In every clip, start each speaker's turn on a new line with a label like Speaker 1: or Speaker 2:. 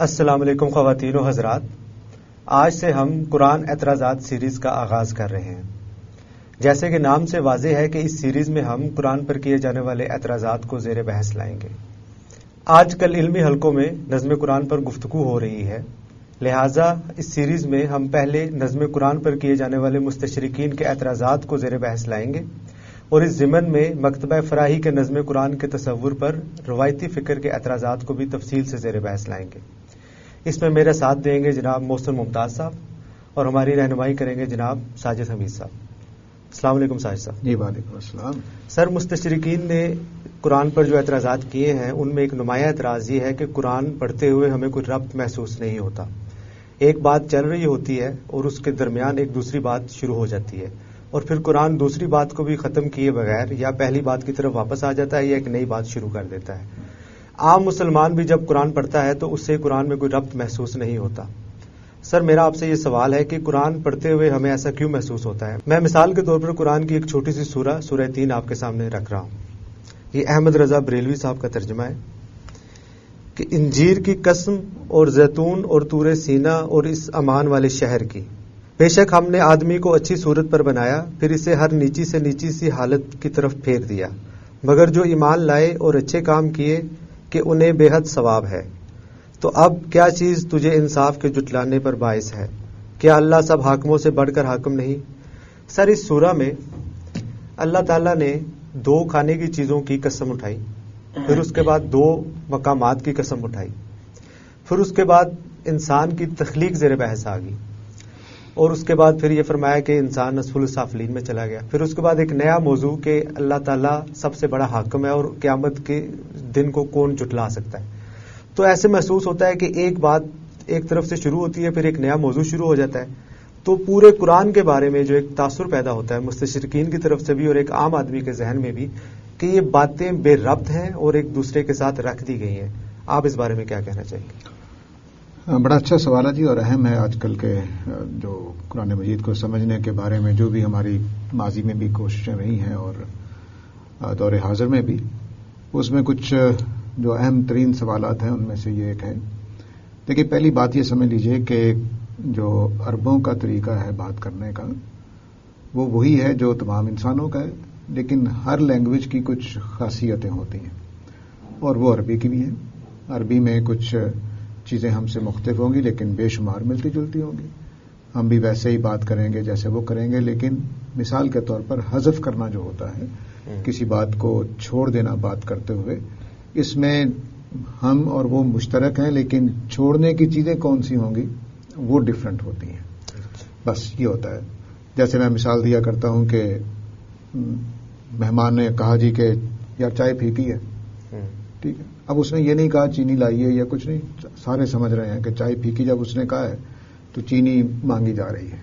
Speaker 1: السلام علیکم خواتین و حضرات، آج سے ہم قرآن اعتراضات سیریز کا آغاز کر رہے ہیں۔ جیسے کہ نام سے واضح ہے کہ اس سیریز میں ہم قرآن پر کیے جانے والے اعتراضات کو زیر بحث لائیں گے۔ آج کل علمی حلقوں میں نظم قرآن پر گفتگو ہو رہی ہے، لہٰذا اس سیریز میں ہم پہلے نظم قرآن پر کیے جانے والے مستشرقین کے اعتراضات کو زیر بحث لائیں گے اور اس ضمن میں مکتبہ فراہی کے نظم قرآن کے تصور پر روایتی فکر کے اعتراضات کو بھی تفصیل سے زیر بحث لائیں گے۔ اس میں میرا ساتھ دیں گے جناب محسن ممتاز صاحب اور ہماری رہنمائی کریں گے جناب ساجد حمید صاحب۔ السلام علیکم ساجد صاحب۔
Speaker 2: جی وعلیکم السلام۔
Speaker 1: سر، مستشرقین نے قرآن پر جو اعتراضات کیے ہیں ان میں ایک نمایاں اعتراض یہ ہے کہ قرآن پڑھتے ہوئے ہمیں کوئی ربط محسوس نہیں ہوتا۔ ایک بات چل رہی ہوتی ہے اور اس کے درمیان ایک دوسری بات شروع ہو جاتی ہے اور پھر قرآن دوسری بات کو بھی ختم کیے بغیر یا پہلی بات کی طرف واپس آ جاتا ہے یا ایک نئی بات شروع کر دیتا ہے۔ عام مسلمان بھی جب قرآن پڑھتا ہے تو اس سے قرآن میں کوئی ربط محسوس نہیں ہوتا۔ سر، میرا آپ سے یہ سوال ہے کہ قرآن پڑھتے ہوئے ہمیں ایسا کیوں محسوس ہوتا ہے؟ میں مثال کے طور پر قرآن کی ایک چھوٹی سی سورہ 3 آپ کے سامنے رکھ رہا ہوں۔ یہ احمد رضا بریلوی صاحب کا ترجمہ ہے کہ انجیر کی قسم اور زیتون اور طور سینا اور اس امان والے شہر کی، بے شک ہم نے آدمی کو اچھی صورت پر بنایا، پھر اسے ہر نیچی سے نیچی سی حالت کی طرف پھیر دیا، مگر جو ایمان لائے اور اچھے کام کیے کہ انہیں بے حد ثواب ہے۔ تو اب کیا چیز تجھے انصاف کے جٹلانے پر باعث ہے؟ کیا اللہ سب حاکموں سے بڑھ کر حاکم نہیں؟ سر، اس سورہ میں اللہ تعالیٰ نے 2 کھانے کی چیزوں کی قسم اٹھائی، پھر اس کے بعد 2 مقامات کی قسم اٹھائی، پھر اس کے بعد انسان کی تخلیق زیر بحث آ گئی، اور اس کے بعد پھر یہ فرمایا کہ انسان اسفل السافلین میں چلا گیا۔ پھر اس کے بعد ایک نیا موضوع کہ اللہ تعالیٰ سب سے بڑا حاکم ہے اور قیامت کے دن کو کون جھٹلا سکتا ہے۔ تو ایسے محسوس ہوتا ہے کہ ایک بات ایک طرف سے شروع ہوتی ہے، پھر ایک نیا موضوع شروع ہو جاتا ہے۔ تو پورے قرآن کے بارے میں جو ایک تاثر پیدا ہوتا ہے مستشرقین کی طرف سے بھی اور ایک عام آدمی کے ذہن میں بھی کہ یہ باتیں بے ربط ہیں اور ایک دوسرے کے ساتھ رکھ دی گئی ہیں۔ آپ اس بارے میں کیا کہنا چاہیں گے؟
Speaker 2: بڑا اچھا سوال ہے جی، اور اہم ہے آج کل کے جو قرآن مجید کو سمجھنے کے بارے میں جو بھی ہماری ماضی میں بھی کوششیں رہی ہیں اور دور حاضر میں بھی، اس میں کچھ جو اہم ترین سوالات ہیں ان میں سے یہ ایک ہے۔ دیکھیے، پہلی بات یہ سمجھ لیجئے کہ جو عربوں کا طریقہ ہے بات کرنے کا وہ وہی ہے جو تمام انسانوں کا ہے، لیکن ہر لینگویج کی کچھ خاصیتیں ہوتی ہیں اور وہ عربی کی بھی ہیں۔ عربی میں کچھ چیزیں ہم سے مختلف ہوں گی لیکن بے شمار ملتی جلتی ہوں گی۔ ہم بھی ویسے ہی بات کریں گے جیسے وہ کریں گے، لیکن مثال کے طور پر حذف کرنا جو ہوتا ہے، کسی بات کو چھوڑ دینا بات کرتے ہوئے، اس میں ہم اور وہ مشترک ہیں، لیکن چھوڑنے کی چیزیں کون سی ہوں گی وہ ڈفرنٹ ہوتی ہیں۔ بس یہ ہوتا ہے۔ جیسے میں مثال دیا کرتا ہوں کہ مہمان نے کہا جی کہ یار چائے پھیکی ہے، ٹھیک ہے، اب اس نے یہ نہیں کہا چینی لائیے یا کچھ نہیں، سارے سمجھ رہے ہیں کہ چائے پھیکی جب اس نے کہا ہے تو چینی مانگی جا رہی ہے۔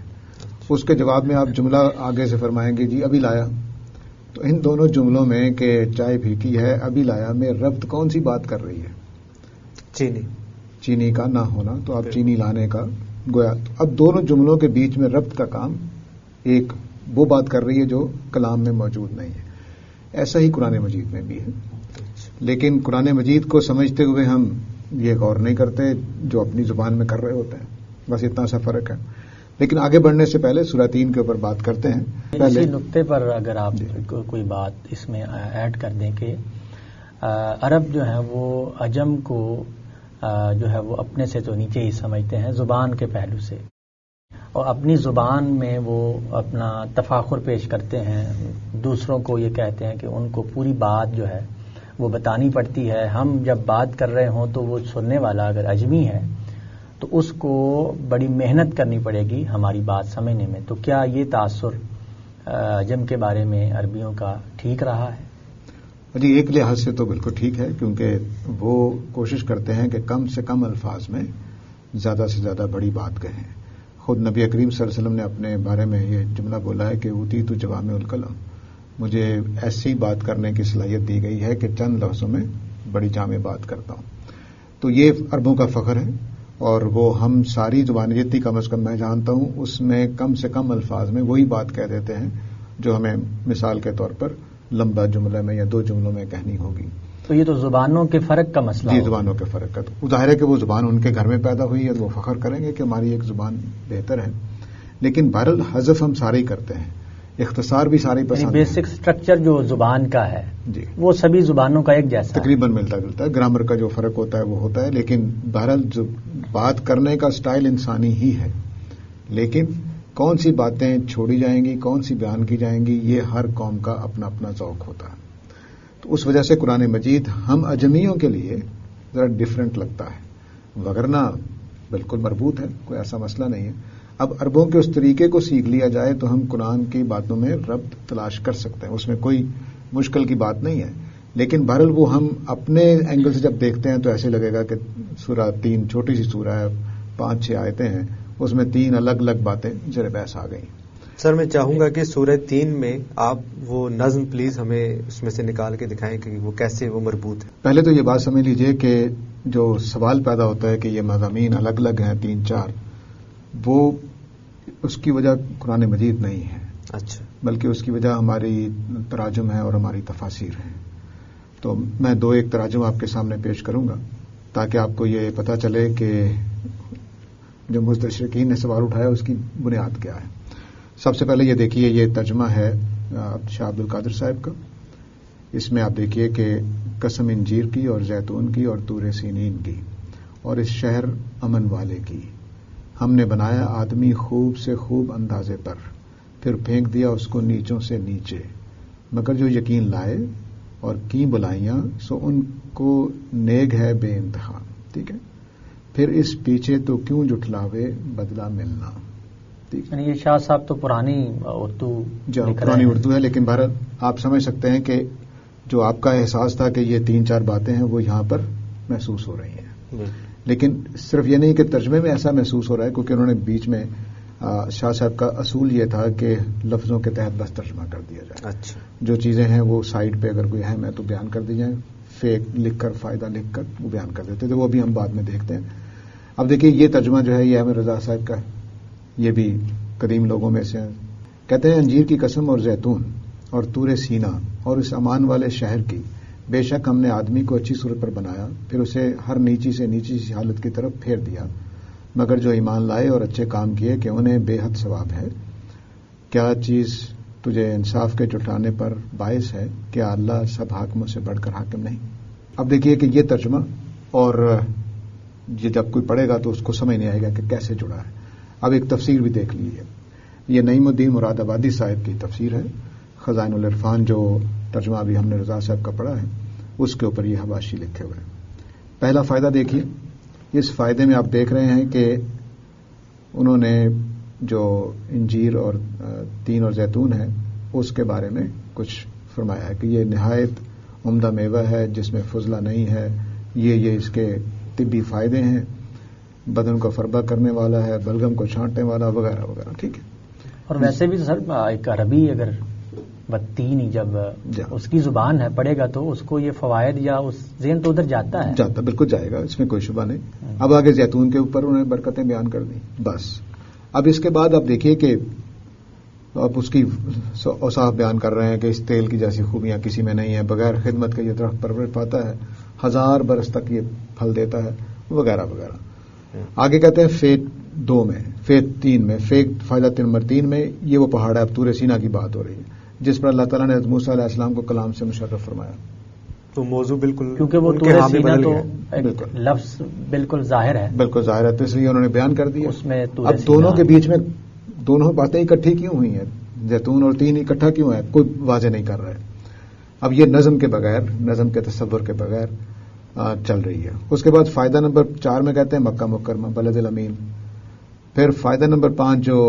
Speaker 2: اس کے جواب میں آپ جملہ آگے سے فرمائیں گے جی ابھی لایا۔ تو ان دونوں جملوں میں کہ چائے پھیکی ہے ابھی لایا میں ربط کون سی بات کر رہی ہے؟ چینی کا نہ ہونا، تو آپ چینی لانے کا گویا۔ اب دونوں جملوں کے بیچ میں ربط کا کام ایک وہ بات کر رہی ہے جو کلام میں موجود نہیں ہے۔ ایسا ہی قرآن مجید میں بھی ہے، لیکن قرآن مجید کو سمجھتے ہوئے ہم یہ غور نہیں کرتے جو اپنی زبان میں کر رہے ہوتے ہیں، بس اتنا سا فرق ہے۔ لیکن آگے بڑھنے سے پہلے سورہ 3 کے اوپر بات کرتے ہیں۔
Speaker 3: اسی نقطے پر اگر آپ کوئی بات اس میں ایڈ کر دیں کہ عرب جو ہیں وہ عجم کو جو ہے وہ اپنے سے تو نیچے ہی سمجھتے ہیں زبان کے پہلو سے، اور اپنی زبان میں وہ اپنا تفاخر پیش کرتے ہیں، دوسروں کو یہ کہتے ہیں کہ ان کو پوری بات جو ہے وہ بتانی پڑتی ہے۔ ہم جب بات کر رہے ہوں تو وہ سننے والا اگر اجمی ہے تو اس کو بڑی محنت کرنی پڑے گی ہماری بات سمجھنے میں۔ تو کیا یہ تاثر عجم کے بارے میں عربیوں کا ٹھیک رہا ہے؟
Speaker 2: جی، ایک لحاظ سے تو بالکل ٹھیک ہے، کیونکہ وہ کوشش کرتے ہیں کہ کم سے کم الفاظ میں زیادہ سے زیادہ بڑی بات کہیں۔ خود نبی کریم صلی اللہ علیہ وسلم نے اپنے بارے میں یہ جملہ بولا ہے کہ اوتی تو جوامع الکلم، مجھے ایسی بات کرنے کی صلاحیت دی گئی ہے کہ چند لفظوں میں بڑی جامع بات کرتا ہوں۔ تو یہ عربوں کا فخر ہے، اور وہ ہم ساری زبانیں جتنی کم از کم میں جانتا ہوں اس میں کم سے کم الفاظ میں وہی بات کہہ دیتے ہیں جو ہمیں مثال کے طور پر لمبا جملہ میں یا 2 جملوں میں کہنی ہوگی۔
Speaker 3: تو یہ تو زبانوں کے فرق کا مسئلہ
Speaker 2: جی، زبانوں کے فرق کا تو ظاہر ہے کہ وہ زبان ان کے گھر میں پیدا ہوئی ہے تو وہ فخر کریں گے کہ ہماری ایک زبان بہتر ہے، لیکن بہرحال حذف ہم سارے ہی کرتے ہیں، اختصار بھی سارے پسند ہیں۔
Speaker 3: بیسک سٹرکچر جو زبان کا ہے
Speaker 2: جی،
Speaker 3: وہ سبھی زبانوں کا ایک جیسا
Speaker 2: تقریباً ملتا جلتا ہے، گرامر کا جو فرق ہوتا ہے وہ ہوتا ہے، لیکن بہرحال جو بات کرنے کا سٹائل انسانی ہی ہے، لیکن کون سی باتیں چھوڑی جائیں گی، کون سی بیان کی جائیں گی، یہ ہر قوم کا اپنا اپنا ذوق ہوتا ہے۔ تو اس وجہ سے قرآن مجید ہم اجمیوں کے لیے ذرا ڈفرینٹ لگتا ہے، وگرنہ بالکل مربوط ہے، کوئی ایسا مسئلہ نہیں ہے۔ اب عربوں کے اس طریقے کو سیکھ لیا جائے تو ہم قرآن کی باتوں میں ربط تلاش کر سکتے ہیں، اس میں کوئی مشکل کی بات نہیں ہے، لیکن بہرحال وہ ہم اپنے اینگل سے جب دیکھتے ہیں تو ایسے لگے گا کہ سورہ 3 چھوٹی سی سورہ ہے، 5-6 آیتیں ہیں، اس میں 3 الگ الگ باتیں زیر بحث آ گئی۔
Speaker 1: سر میں چاہوں گا کہ سورہ 3 میں آپ وہ نظم پلیز ہمیں اس میں سے نکال کے دکھائیں کہ وہ کیسے وہ مربوط ہے۔
Speaker 2: پہلے تو یہ بات سمجھ لیجئے کہ جو سوال پیدا ہوتا ہے کہ یہ مضامین الگ الگ ہیں 3-4، وہ اس کی وجہ قرآن مجید نہیں ہے،
Speaker 1: اچھا،
Speaker 2: بلکہ اس کی وجہ ہماری تراجم ہے اور ہماری تفاسیر ہیں۔ تو میں 2-1 تراجم آپ کے سامنے پیش کروں گا تاکہ آپ کو یہ پتہ چلے کہ جو مستشرقین نے سوال اٹھایا اس کی بنیاد کیا ہے۔ سب سے پہلے یہ دیکھیے، یہ ترجمہ ہے شاہ عبد القادر صاحب کا، اس میں آپ دیکھیے کہ قسم انجیر کی اور زیتون کی اور طور سینین کی اور اس شہر امن والے کی، ہم نے بنایا آدمی خوب سے خوب اندازے پر، پھر پھینک دیا اس کو نیچوں سے نیچے، مگر جو یقین لائے اور کی بلائیاں سو ان کو نیگ ہے بے انتہا، ٹھیک ہے، پھر اس پیچھے تو کیوں جٹلاوے بدلہ ملنا، ٹھیک ہے۔
Speaker 3: یعنی یہ شاہ صاحب تو پرانی اردو
Speaker 2: پرانی اردو ہے، لیکن بھارت آپ سمجھ سکتے ہیں کہ جو آپ کا احساس تھا کہ یہ 3-4 باتیں ہیں وہ یہاں پر محسوس ہو رہی ہیں، لیکن صرف یہ نہیں کہ ترجمے میں ایسا محسوس ہو رہا ہے، کیونکہ انہوں نے بیچ میں شاہ صاحب کا اصول یہ تھا کہ لفظوں کے تحت بس ترجمہ کر دیا جائے،
Speaker 1: اچھا،
Speaker 2: جو چیزیں ہیں وہ سائڈ پہ اگر کوئی اہم ہے تو بیان کر دی جائیں، فیک لکھ کر فائدہ لکھ کر وہ بیان کر دیتے تھے، وہ بھی ہم بعد میں دیکھتے ہیں۔ اب دیکھیے یہ ترجمہ جو ہے یہ احمد رضا صاحب کا ہے، یہ بھی قدیم لوگوں میں سے ہیں۔ کہتے ہیں انجیر کی قسم اور زیتون اور طور سینا اور اس امان والے شہر کی، بے شک ہم نے آدمی کو اچھی صورت پر بنایا، پھر اسے ہر نیچی سے نیچی سی حالت کی طرف پھیر دیا، مگر جو ایمان لائے اور اچھے کام کیے کہ انہیں بے حد ثواب ہے۔ کیا چیز تجھے انصاف کے جٹانے پر باعث ہے، کیا اللہ سب حاکموں سے بڑھ کر حاکم نہیں۔ اب دیکھیے کہ یہ ترجمہ، اور یہ جب کوئی پڑھے گا تو اس کو سمجھ نہیں آئے گا کہ کیسے جڑا ہے۔ اب ایک تفسیر بھی دیکھ لیجیے، یہ نعیم الدین مراد آبادی صاحب کی تفسیر ہے، خزائن العرفان جو ترجمہ ابھی ہم نے رضا صاحب کا پڑھا ہے اس کے اوپر یہ حواشی لکھے ہوئے ہیں۔ پہلا فائدہ دیکھیے، اس فائدے میں آپ دیکھ رہے ہیں کہ انہوں نے جو انجیر اور تین اور زیتون ہے اس کے بارے میں کچھ فرمایا ہے کہ یہ نہایت عمدہ میوہ ہے جس میں فضلہ نہیں ہے، یہ اس کے طبی فائدے ہیں، بدن کو فربہ کرنے والا ہے، بلغم کو چھانٹنے والا وغیرہ وغیرہ، ٹھیک ہے۔
Speaker 3: اور ویسے بھی سر ایک عربی اگر بدتینی جب اس کی زبان ہے پڑھے گا تو اس کو یہ فوائد یا اس ذہن تو ادھر جاتا ہے،
Speaker 2: جاتا بالکل جائے گا، اس میں کوئی شبہ نہیں۔ اب آگے زیتون کے اوپر انہوں نے برکتیں بیان کر دی، بس اب اس کے بعد آپ دیکھیے کہ آپ اس کی اوصاف بیان کر رہے ہیں کہ اس تیل کی جیسی خوبیاں کسی میں نہیں ہیں، بغیر خدمت کے یہ درخت پرورش پاتا ہے، 1000 برس تک یہ پھل دیتا ہے وغیرہ وغیرہ۔ آگے کہتے ہیں فیت 2 میں، فیت 3 میں، فیت فائدہ نمبر 3 میں یہ وہ پہاڑ ہے، اب طور سینا کی بات ہو رہی ہے جس پر اللہ تعالیٰ نے موسیٰ علیہ السلام کو کلام سے مشرف فرمایا۔
Speaker 1: تو موضوع بالکل،
Speaker 3: کیونکہ وہ طور سینا تو لفظ بالکل ظاہر ہے،
Speaker 2: بالکل ظاہر ہے، تو اس لیے انہوں نے بیان کر دیا۔
Speaker 3: اس میں
Speaker 2: اب دونوں کے بیچ میں دونوں باتیں اکٹھی کیوں ہوئی ہیں، زیتون اور تین اکٹھا کیوں ہے، کوئی واضح نہیں کر رہا ہے۔ اب یہ نظم کے بغیر، نظم کے تصور کے بغیر چل رہی ہے۔ اس کے بعد فائدہ نمبر 4 میں کہتے ہیں مکہ مکرمہ بلد الامین۔ پھر فائدہ نمبر 5 جو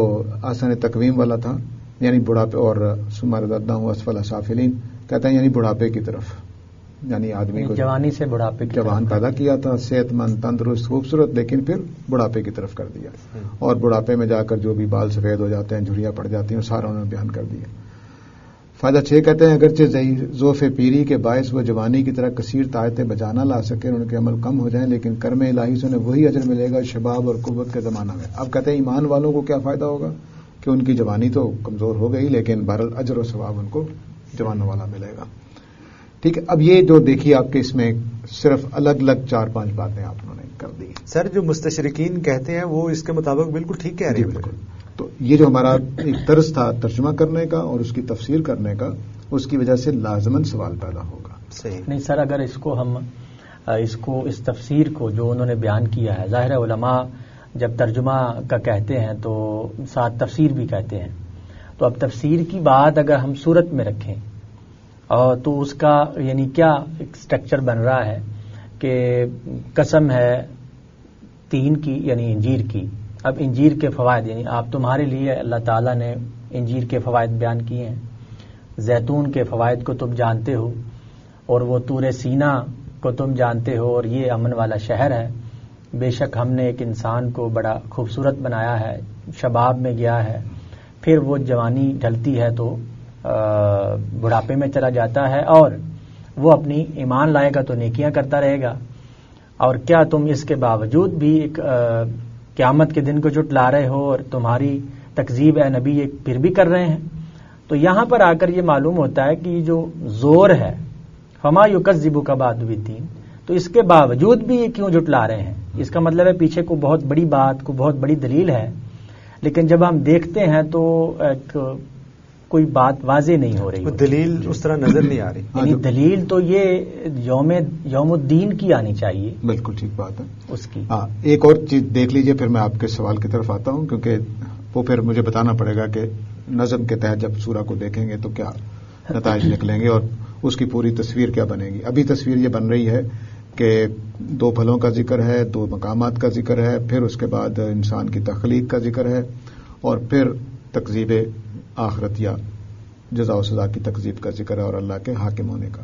Speaker 2: آسان تقویم والا تھا، یعنی بڑھاپے، اور سمار دادا ہوں اسفل سافلین، کہتے ہیں یعنی بڑھاپے کی طرف، یعنی آدمی کو
Speaker 3: جوانی سے بڑھاپے کی
Speaker 2: جوان پیدا کیا تھا، صحت مند تندرست خوبصورت، لیکن پھر بڑھاپے کی طرف کر دیا، اور بڑھاپے میں جا کر جو بھی بال سفید ہو جاتے ہیں، جھریاں پڑ جاتی ہیں، سارا انہوں نے بیان کر دیا۔ فائدہ 6 کہتے ہیں اگرچہ ذوف پیری کے باعث وہ جوانی کی طرح کثیر طاقتیں بچا نہ لا سکے، ان کے عمل کم ہو جائیں، لیکن کرم الہی سے انہیں وہی اجر ملے گا شباب اور قوت کے زمانہ میں۔ اب کہتے ہیں ایمان والوں کو کیا فائدہ ہوگا کہ ان کی جوانی تو کمزور ہو گئی، لیکن بہرحال اجر و ثواب ان کو جوانوں والا ملے گا۔ ٹھیک ہے. اب یہ جو دیکھیے آپ کے اس میں صرف الگ الگ 4-5 باتیں آپ نے کر دی.
Speaker 1: سر جو مستشرقین کہتے ہیں وہ اس کے مطابق بالکل ٹھیک کہہ رہے ہیں.
Speaker 2: بالکل. تو یہ جو ہمارا ایک طرز تھا ترجمہ کرنے کا اور اس کی تفسیر کرنے کا، اس کی وجہ سے لازماً سوال پیدا ہوگا.
Speaker 1: صحیح
Speaker 3: نہیں سر، اگر اس تفسیر کو جو انہوں نے بیان کیا ہے، ظاہر علماء جب ترجمہ کا کہتے ہیں تو ساتھ تفسیر بھی کہتے ہیں. تو اب تفسیر کی بات اگر ہم صورت میں رکھیں تو اس کا یعنی کیا اسٹرکچر بن رہا ہے کہ قسم ہے 3 کی یعنی انجیر کی. اب انجیر کے فوائد یعنی تمہارے لیے اللہ تعالیٰ نے انجیر کے فوائد بیان کیے ہیں. زیتون کے فوائد کو تم جانتے ہو، اور وہ طور سینا کو تم جانتے ہو، اور یہ امن والا شہر ہے. بے شک ہم نے ایک انسان کو بڑا خوبصورت بنایا ہے، شباب میں گیا ہے، پھر وہ جوانی ڈھلتی ہے تو بڑھاپے میں چلا جاتا ہے، اور وہ اپنی ایمان لائے گا تو نیکیاں کرتا رہے گا. اور کیا تم اس کے باوجود بھی ایک قیامت کے دن کو جھٹلا رہے ہو اور تمہاری تکذیب اے نبی یہ پھر بھی کر رہے ہیں. تو یہاں پر آ کر یہ معلوم ہوتا ہے کہ یہ جو زور ہے فما یکذبک بعد بالدین، تو اس کے باوجود بھی یہ کیوں جھٹلا رہے ہیں. اس کا مطلب ہے پیچھے کو بہت بڑی بات کو بہت بڑی دلیل ہے، لیکن جب ہم دیکھتے ہیں تو کوئی بات واضح نہیں ہو رہی.
Speaker 1: دلیل اس طرح نظر نہیں آ رہی.
Speaker 3: یعنی دلیل تو یہ یوم الدین کی آنی چاہیے.
Speaker 2: بالکل ٹھیک بات ہے
Speaker 3: اس کی.
Speaker 2: ہاں، ایک اور چیز دیکھ لیجئے پھر میں آپ کے سوال کی طرف آتا ہوں، کیونکہ وہ پھر مجھے بتانا پڑے گا کہ نظم کے تحت جب سورہ کو دیکھیں گے تو کیا نتائج نکلیں گے اور اس کی پوری تصویر کیا بنے گی. ابھی تصویر یہ بن رہی ہے کہ 2 پھلوں کا ذکر ہے، 2 مقامات کا ذکر ہے، پھر اس کے بعد انسان کی تخلیق کا ذکر ہے، اور پھر تکذیب آخرت یا جزا و سزا کی تکذیب کا ذکر ہے اور اللہ کے حاکم ہونے کا.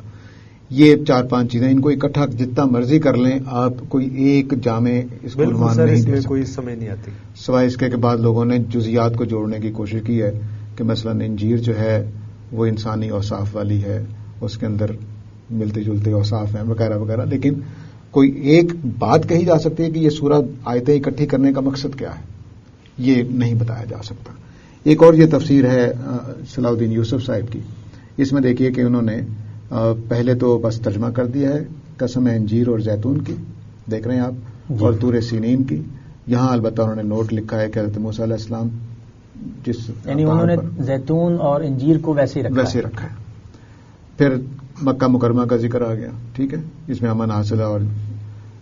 Speaker 2: یہ 4-5 چیزیں، ان کو اکٹھا جتنا مرضی کر لیں آپ، کوئی ایک جامع اس کو عنوان نہیں دے سکتے.
Speaker 1: کوئی سمجھ نہیں آتی
Speaker 2: سوائے اس کے کہ بعد لوگوں نے جزیات کو جوڑنے کی کوشش کی ہے کہ مثلا انجیر جو ہے وہ انسانی اوصاف والی ہے، اس کے اندر ملتے جلتے اوصاف ہیں وغیرہ وغیرہ، لیکن کوئی ایک بات کہی جا سکتی ہے کہ یہ سورہ آیتیں اکٹھی کرنے کا مقصد کیا ہے، یہ نہیں بتایا جا سکتا. ایک اور یہ تفسیر ہے صلاح الدین یوسف صاحب کی. اس میں دیکھیے کہ انہوں نے پہلے تو بس ترجمہ کر دیا ہے قسم انجیر اور زیتون کی، دیکھ رہے ہیں آپ، اور طور سینین کی. یہاں البتہ انہوں نے نوٹ لکھا ہے کہ حضرت موسیٰ علیہ السلام
Speaker 3: یعنی انہوں نے زیتون اور انجیر کو ویسے
Speaker 2: رکھا ہے. پھر مکہ مکرمہ کا ذکر آ گیا، ٹھیک ہے، اس میں امن حاصل ہے. اور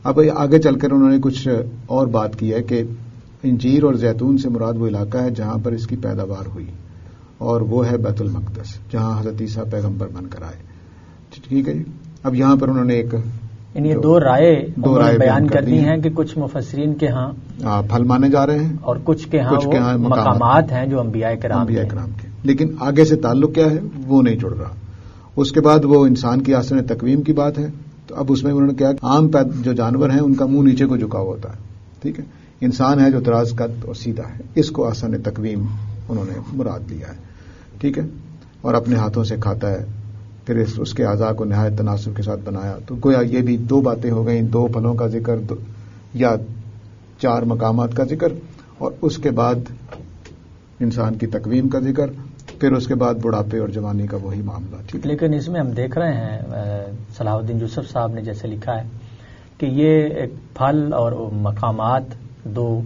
Speaker 2: اب آگے چل کر انہوں نے کچھ اور بات کی ہے کہ انجیر اور زیتون سے مراد وہ علاقہ ہے جہاں پر اس کی پیداوار ہوئی، اور وہ ہے بیت المقدس جہاں حضرت عیسیٰ پیغمبر بن کر آئے. ٹھیک ہے جی. اب یہاں پر انہوں نے ایک
Speaker 3: دو رائے بیان کر دی ہیں کہ کچھ مفسرین کے ہاں
Speaker 2: پھل مانے جا رہے ہیں
Speaker 3: اور کچھ کے ہاں مقامات ہیں جو انبیاء کرام کے.
Speaker 2: لیکن آگے سے تعلق کیا ہے وہ نہیں جڑ رہا. اس کے بعد وہ انسان کی آسن تقویم کی بات ہے. تو اب اس میں انہوں نے کیا، عام جو جانور ہیں ان کا منہ نیچے کو جھکا ہوا ہوتا ہے، ٹھیک ہے. انسان ہے جو دراز قد اور سیدھا ہے، اس کو آسن تقویم انہوں نے مراد لیا ہے، ٹھیک ہے. اور اپنے ہاتھوں سے کھاتا ہے، پھر اس کے اعضاء کو نہایت تناسب کے ساتھ بنایا. تو گویا یہ بھی 2 باتیں ہو گئیں، 2 پھلوں کا ذکر یا 4 مقامات کا ذکر، اور اس کے بعد انسان کی تقویم کا ذکر، پھر اس کے بعد بڑھاپے اور جوانی کا وہی معاملہ. ٹھیک.
Speaker 3: لیکن اس میں ہم دیکھ رہے ہیں صلاح الدین یوسف صاحب نے جیسے لکھا ہے کہ یہ ایک پھل اور مقامات 2،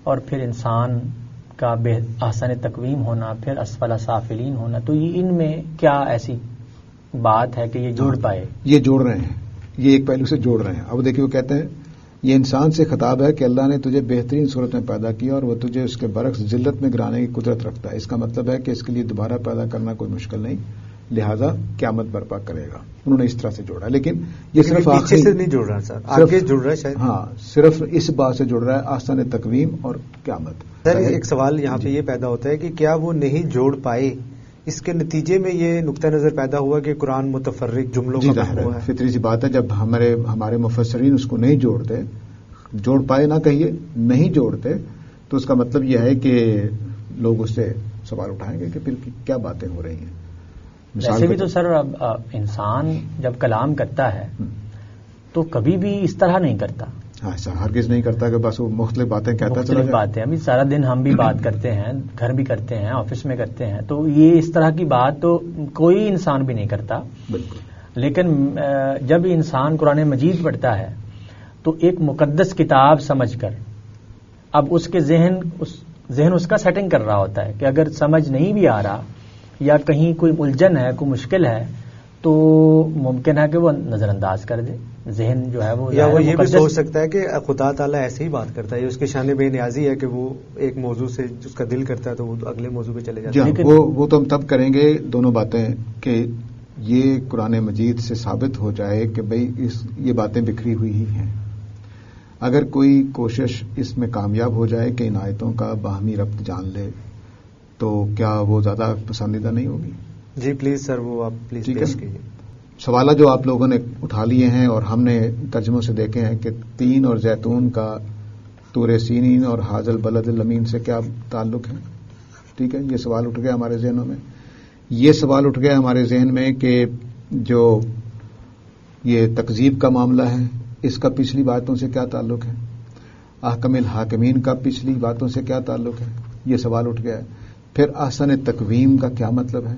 Speaker 3: اور پھر انسان کا احسن تقویم ہونا، پھر اسفل سافلین ہونا. تو یہ ان میں کیا ایسی بات ہے کہ یہ جوڑ پائے؟
Speaker 2: یہ جوڑ رہے ہیں، یہ ایک پہلو سے جوڑ رہے ہیں. اب دیکھیے وہ کہتے ہیں یہ انسان سے خطاب ہے کہ اللہ نے تجھے بہترین صورت میں پیدا کیا اور وہ تجھے اس کے برعکس ذلت میں گرانے کی قدرت رکھتا ہے. اس کا مطلب ہے کہ اس کے لیے دوبارہ پیدا کرنا کوئی مشکل نہیں، لہذا قیامت برپا کرے گا. انہوں نے اس طرح سے جوڑا، لیکن یہ صرف
Speaker 1: پیچھے سے نہیں جوڑ رہا سر، آگے جڑ رہا ہے شاید.
Speaker 2: ہاں، صرف اس بات سے جڑ رہا ہے آسان تقویم اور قیامت.
Speaker 1: سر ایک سوال یہاں پہ یہ پیدا ہوتا ہے کہ کیا وہ نہیں جوڑ پائے، اس کے نتیجے میں یہ نقطہ نظر پیدا ہوا کہ قرآن متفرق جملوں کا مجموعہ ہے.
Speaker 2: فطری سی بات ہے، جب ہمارے مفسرین اس کو نہیں جوڑتے، جوڑ پائے نہ کہیے، نہیں جوڑتے، تو اس کا مطلب یہ ہے کہ لوگ اس سے سوال اٹھائیں گے کہ پھر کیا باتیں ہو رہی ہیں.
Speaker 3: ویسے بھی تو سر انسان جب کلام کرتا ہے تو کبھی بھی اس طرح نہیں کرتا.
Speaker 2: ہاں، ایسا ہرگز نہیں کرتا کہ بس وہ مختلف باتیں کہتا چلا جائے.
Speaker 3: باتیں ابھی سارا دن ہم بھی بات کرتے ہیں، گھر بھی کرتے ہیں، آفس میں کرتے ہیں، تو یہ اس طرح کی بات تو کوئی انسان بھی نہیں کرتا.
Speaker 2: بالکل.
Speaker 3: لیکن جب انسان قرآن مجید پڑھتا ہے تو ایک مقدس کتاب سمجھ کر اب اس کے ذہن اس کا سیٹنگ کر رہا ہوتا ہے کہ اگر سمجھ نہیں بھی آ رہا یا کہیں کوئی الجھن ہے، کوئی مشکل ہے، تو ممکن ہے کہ وہ نظر انداز کر دے. ذہن جو ہے وہ
Speaker 1: یا وہ یہ بھی سوچ سکتا ہے کہ خدا تعالیٰ ایسے ہی بات کرتا ہے، اس کے شان بے نیازی ہے کہ وہ ایک موضوع سے جس کا دل کرتا ہے تو وہ اگلے موضوع پہ چلے جاتا ہے.
Speaker 2: وہ تو ہم تب کریں گے دونوں باتیں کہ یہ قرآن مجید سے ثابت ہو جائے کہ بھئی یہ باتیں بکھری ہوئی ہی ہیں. اگر کوئی کوشش اس میں کامیاب ہو جائے کہ ان آیتوں کا باہمی ربط جان لے تو کیا وہ زیادہ پسندیدہ نہیں ہوگی؟
Speaker 1: جی پلیز سر، وہ آپ پلیز پیش کیجیے.
Speaker 2: سوالات جو آپ لوگوں نے اٹھا لیے ہیں اور ہم نے ترجموں سے دیکھے ہیں کہ تین اور زیتون کا طور سینین اور حاذا البلد الامین سے کیا تعلق ہے. ٹھیک ہے، یہ سوال اٹھ گیا ہمارے ذہنوں میں. یہ سوال اٹھ گیا ہمارے ذہن میں کہ جو یہ تکذیب کا معاملہ ہے اس کا پچھلی باتوں سے کیا تعلق ہے، احکم الحاکمین کا پچھلی باتوں سے کیا تعلق ہے، یہ سوال اٹھ گیا ہے. پھر احسن تقویم کا کیا مطلب ہے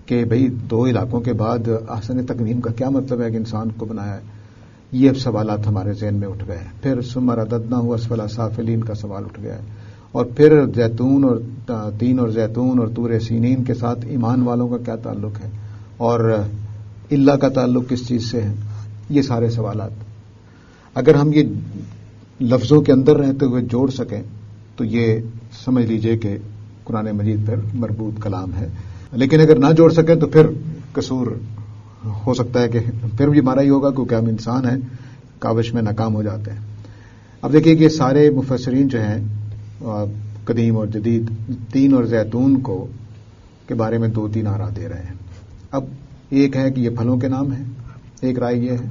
Speaker 2: کہ بھئی دو علاقوں کے بعد احسن تقویم کا کیا مطلب ہے کہ انسان کو بنایا ہے. یہ سوالات ہمارے ذہن میں اٹھ گئے ہیں. پھر ثم رددناہ اسفل سافلین کا سوال اٹھ گیا ہے. اور پھر زیتون اور تین اور زیتون اور طور سینین کے ساتھ ایمان والوں کا کیا تعلق ہے اور اللہ کا تعلق کس چیز سے ہے. یہ سارے سوالات اگر ہم یہ لفظوں کے اندر رہتے ہوئے جوڑ سکیں تو یہ سمجھ لیجئے کہ قرآن مجید پر مربوط کلام ہے. لیکن اگر نہ جوڑ سکیں تو پھر قصور ہو سکتا ہے کہ پھر بھی ہمارا ہی ہوگا کیونکہ ہم انسان ہیں، کاوش میں ناکام ہو جاتے ہیں. اب دیکھیے کہ سارے مفسرین جو ہیں قدیم اور جدید تین اور زیتون کو کے بارے میں دو تین آراء دے رہے ہیں. اب ایک ہے کہ یہ پھلوں کے نام ہیں، ایک رائے یہ ہے،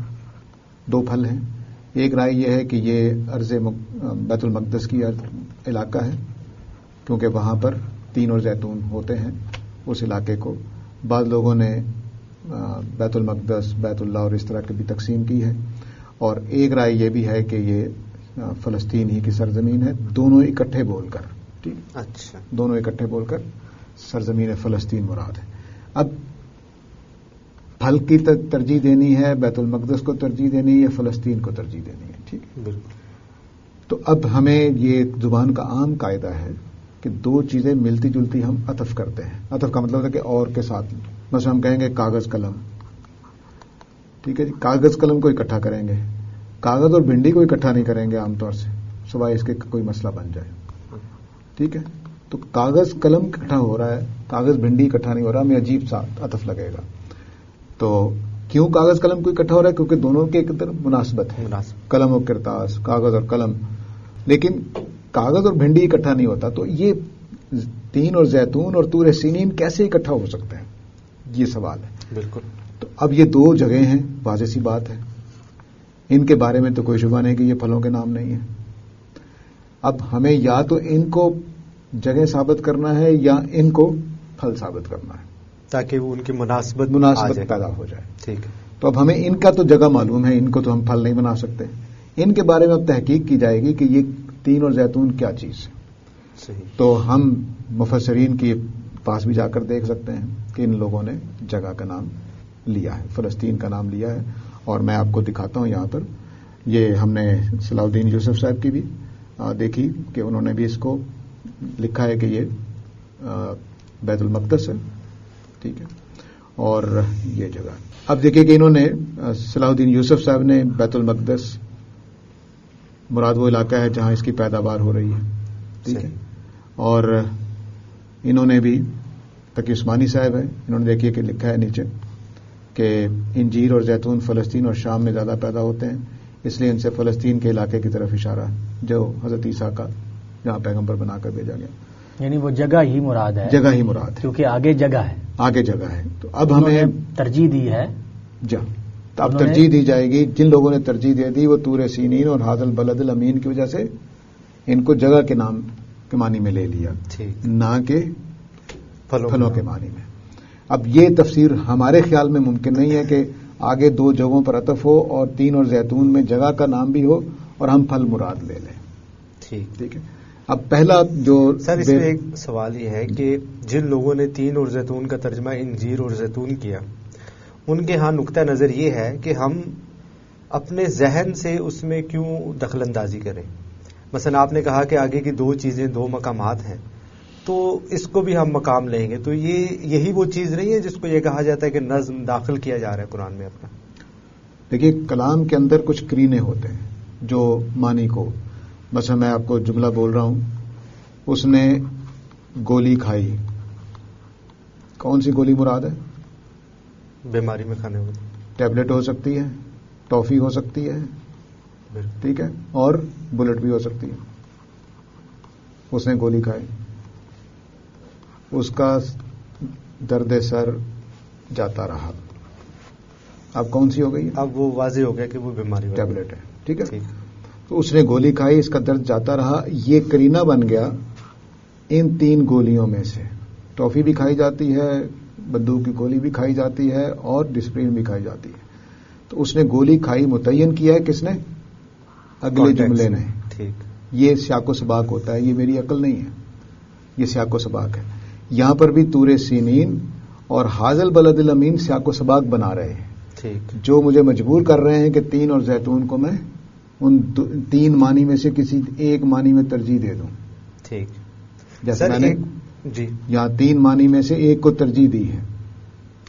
Speaker 2: دو پھل ہیں. ایک رائے یہ ہے کہ یہ ارض بیت المقدس کی علاقہ ہے کیونکہ وہاں پر تین اور زیتون ہوتے ہیں اس علاقے کو. بعض لوگوں نے بیت المقدس، بیت اللہ اور اس طرح کی بھی تقسیم کی ہے. اور ایک رائے یہ بھی ہے کہ یہ فلسطین ہی کی سرزمین ہے، دونوں اکٹھے بول کر. ٹھیک،
Speaker 1: اچھا، دونوں
Speaker 2: اکٹھے بول کر سرزمین فلسطین مراد ہے. اب پھل کی ترجیح دینی ہے، بیت المقدس کو ترجیح دینی ہے یا فلسطین کو ترجیح دینی ہے. ٹھیک،
Speaker 1: بالکل.
Speaker 2: تو اب ہمیں یہ زبان کا عام قاعدہ ہے کہ دو چیزیں ملتی جلتی ہم عطف کرتے ہیں. عطف کا مطلب ہے کہ اور کے ساتھ، مثلا ہم کہیں گے کاغذ قلم. ٹھیک ہے جی، کاغذ قلم کو اکٹھا کریں گے، کاغذ اور بھنڈی کو اکٹھا نہیں کریں گے عام طور سے سوائے اس کے کوئی مسئلہ بن جائے. ٹھیک ہے، تو کاغذ قلم اکٹھا ہو رہا ہے، کاغذ بھنڈی اکٹھا نہیں ہو رہا، ہمیں عجیب سا عطف لگے گا. تو کیوں کاغذ قلم کو اکٹھا ہو رہا ہے؟ کیونکہ دونوں کے ایک طرف مناسبت ہے، قلم و کرتاس، کاغذ اور قلم. لیکن کاغذ اور بھنڈی اکٹھا نہیں ہوتا. تو یہ تین اور زیتون اور طور سینین کیسے اکٹھا ہو سکتے ہیں، یہ سوال ہے.
Speaker 1: بالکل.
Speaker 2: تو اب یہ دو جگہیں ہیں، واضح سی بات ہے، ان کے بارے میں تو کوئی شبہ نہیں کہ یہ پھلوں کے نام نہیں ہیں. اب ہمیں یا تو ان کو جگہ ثابت کرنا ہے یا ان کو پھل ثابت کرنا ہے
Speaker 1: تاکہ وہ ان کی مناسبت
Speaker 2: پیدا ہو جائے.
Speaker 1: ٹھیک ہے.
Speaker 2: تو اب ہمیں ان کا تو جگہ معلوم ہے، ان کو تو ہم پھل نہیں بنا سکتے. ان کے بارے میں اب تحقیق کی جائے گی کہ یہ تین اور زیتون کیا چیز ہے.
Speaker 1: صحیح.
Speaker 2: تو ہم مفسرین کے پاس بھی جا کر دیکھ سکتے ہیں کہ ان لوگوں نے جگہ کا نام لیا ہے، فلسطین کا نام لیا ہے. اور میں آپ کو دکھاتا ہوں یہاں پر، یہ ہم نے صلاح الدین یوسف صاحب کی بھی دیکھی کہ انہوں نے بھی اس کو لکھا ہے کہ یہ بیت المقدس ہے. ٹھیک ہے، اور یہ جگہ. اب دیکھیے کہ انہوں نے صلاح الدین یوسف صاحب نے بیت المقدس مراد وہ علاقہ ہے جہاں اس کی پیداوار ہو رہی ہے. ٹھیک ہے. اور انہوں نے بھی تقی عثمانی صاحب ہیں، انہوں نے دیکھیے کہ لکھا ہے نیچے کہ انجیر اور زیتون فلسطین اور شام میں زیادہ پیدا ہوتے ہیں، اس لیے ان سے فلسطین کے علاقے کی طرف اشارہ ہے جو حضرت عیسیٰ کا جہاں پیغمبر بنا کر بھیجا گیا.
Speaker 3: یعنی وہ جگہ ہی مراد ہے،
Speaker 2: جگہ ہی مراد ہے
Speaker 3: کیونکہ آگے جگہ ہے،
Speaker 2: آگے جگہ ہے. تو اب ہمیں
Speaker 3: ترجیح دی ہے.
Speaker 2: اب ترجیح دی جائے گی. جن لوگوں نے ترجیح دے دی وہ طور سینین اور حاذا البلد الامین کی وجہ سے ان کو جگہ کے نام کے معنی میں لے لیا، نہ کہ پھلوں کے معنی میں. اب یہ تفسیر ہمارے خیال میں ممکن نہیں ہے کہ آگے دو جگہوں پر عطف ہو اور تین اور زیتون میں جگہ کا نام بھی ہو اور ہم پھل مراد لے لیں. ٹھیک ہے. اب پہلا جو
Speaker 1: سر اس میں ایک سوال یہ ہے کہ جن لوگوں نے تین اور زیتون کا ترجمہ انجیر اور زیتون کیا ان کے ہاں نقطہ نظر یہ ہے کہ ہم اپنے ذہن سے اس میں کیوں دخل اندازی کریں. مثلا آپ نے کہا کہ آگے کی 2 چیزیں 2 مقامات ہیں، تو اس کو بھی ہم مقام لیں گے، تو یہی وہ چیز نہیں ہے جس کو یہ کہا جاتا ہے کہ نظم داخل کیا جا رہا ہے قرآن میں اپنا.
Speaker 2: دیکھیے کلام کے اندر کچھ کرینے ہوتے ہیں جو معنی کو، مثلا میں آپ کو جملہ بول رہا ہوں، اس نے گولی کھائی، کون سی گولی مراد ہے؟
Speaker 1: بیماری میں کھانے والی.
Speaker 2: ٹیبلٹ ہو سکتی ہے، ٹافی ہو سکتی ہے، ٹھیک ہے، اور بلٹ بھی ہو سکتی ہے. اس نے گولی کھائی، اس کا درد سر جاتا رہا. اب کون سی ہو گئی؟
Speaker 1: اب وہ واضح ہو گیا کہ وہ بیماری
Speaker 2: ٹیبلٹ ہے، ٹھیک ہے. تو اس نے گولی کھائی، اس کا درد جاتا رہا، یہ کرینہ بن گیا ان 3 گولیوں میں سے. ٹافی بھی کھائی جاتی ہے، بندوق کی گولی بھی کھائی جاتی ہے، اور ڈسپرین بھی کھائی جاتی ہے. تو اس نے گولی کھائی متعین کیا ہے کس نے؟ اگلے جملے نے.
Speaker 1: ٹھیک،
Speaker 2: یہ سیاق و سباق ہوتا ہے، یہ میری عقل نہیں ہے، یہ سیاق و سباق ہے. یہاں پر بھی طور سینین اور حاذل بلد الامین سیاق و سباق بنا رہے ہیں،
Speaker 1: ٹھیک،
Speaker 2: جو مجھے مجبور کر رہے ہیں کہ 3 اور زیتون کو میں ان 3 معنی میں سے کسی ایک معنی میں ترجیح دے دوں.
Speaker 1: ٹھیک.
Speaker 2: جیسے میں نے
Speaker 1: جی
Speaker 2: یہاں 3 معنی میں سے ایک کو ترجیح دی ہے.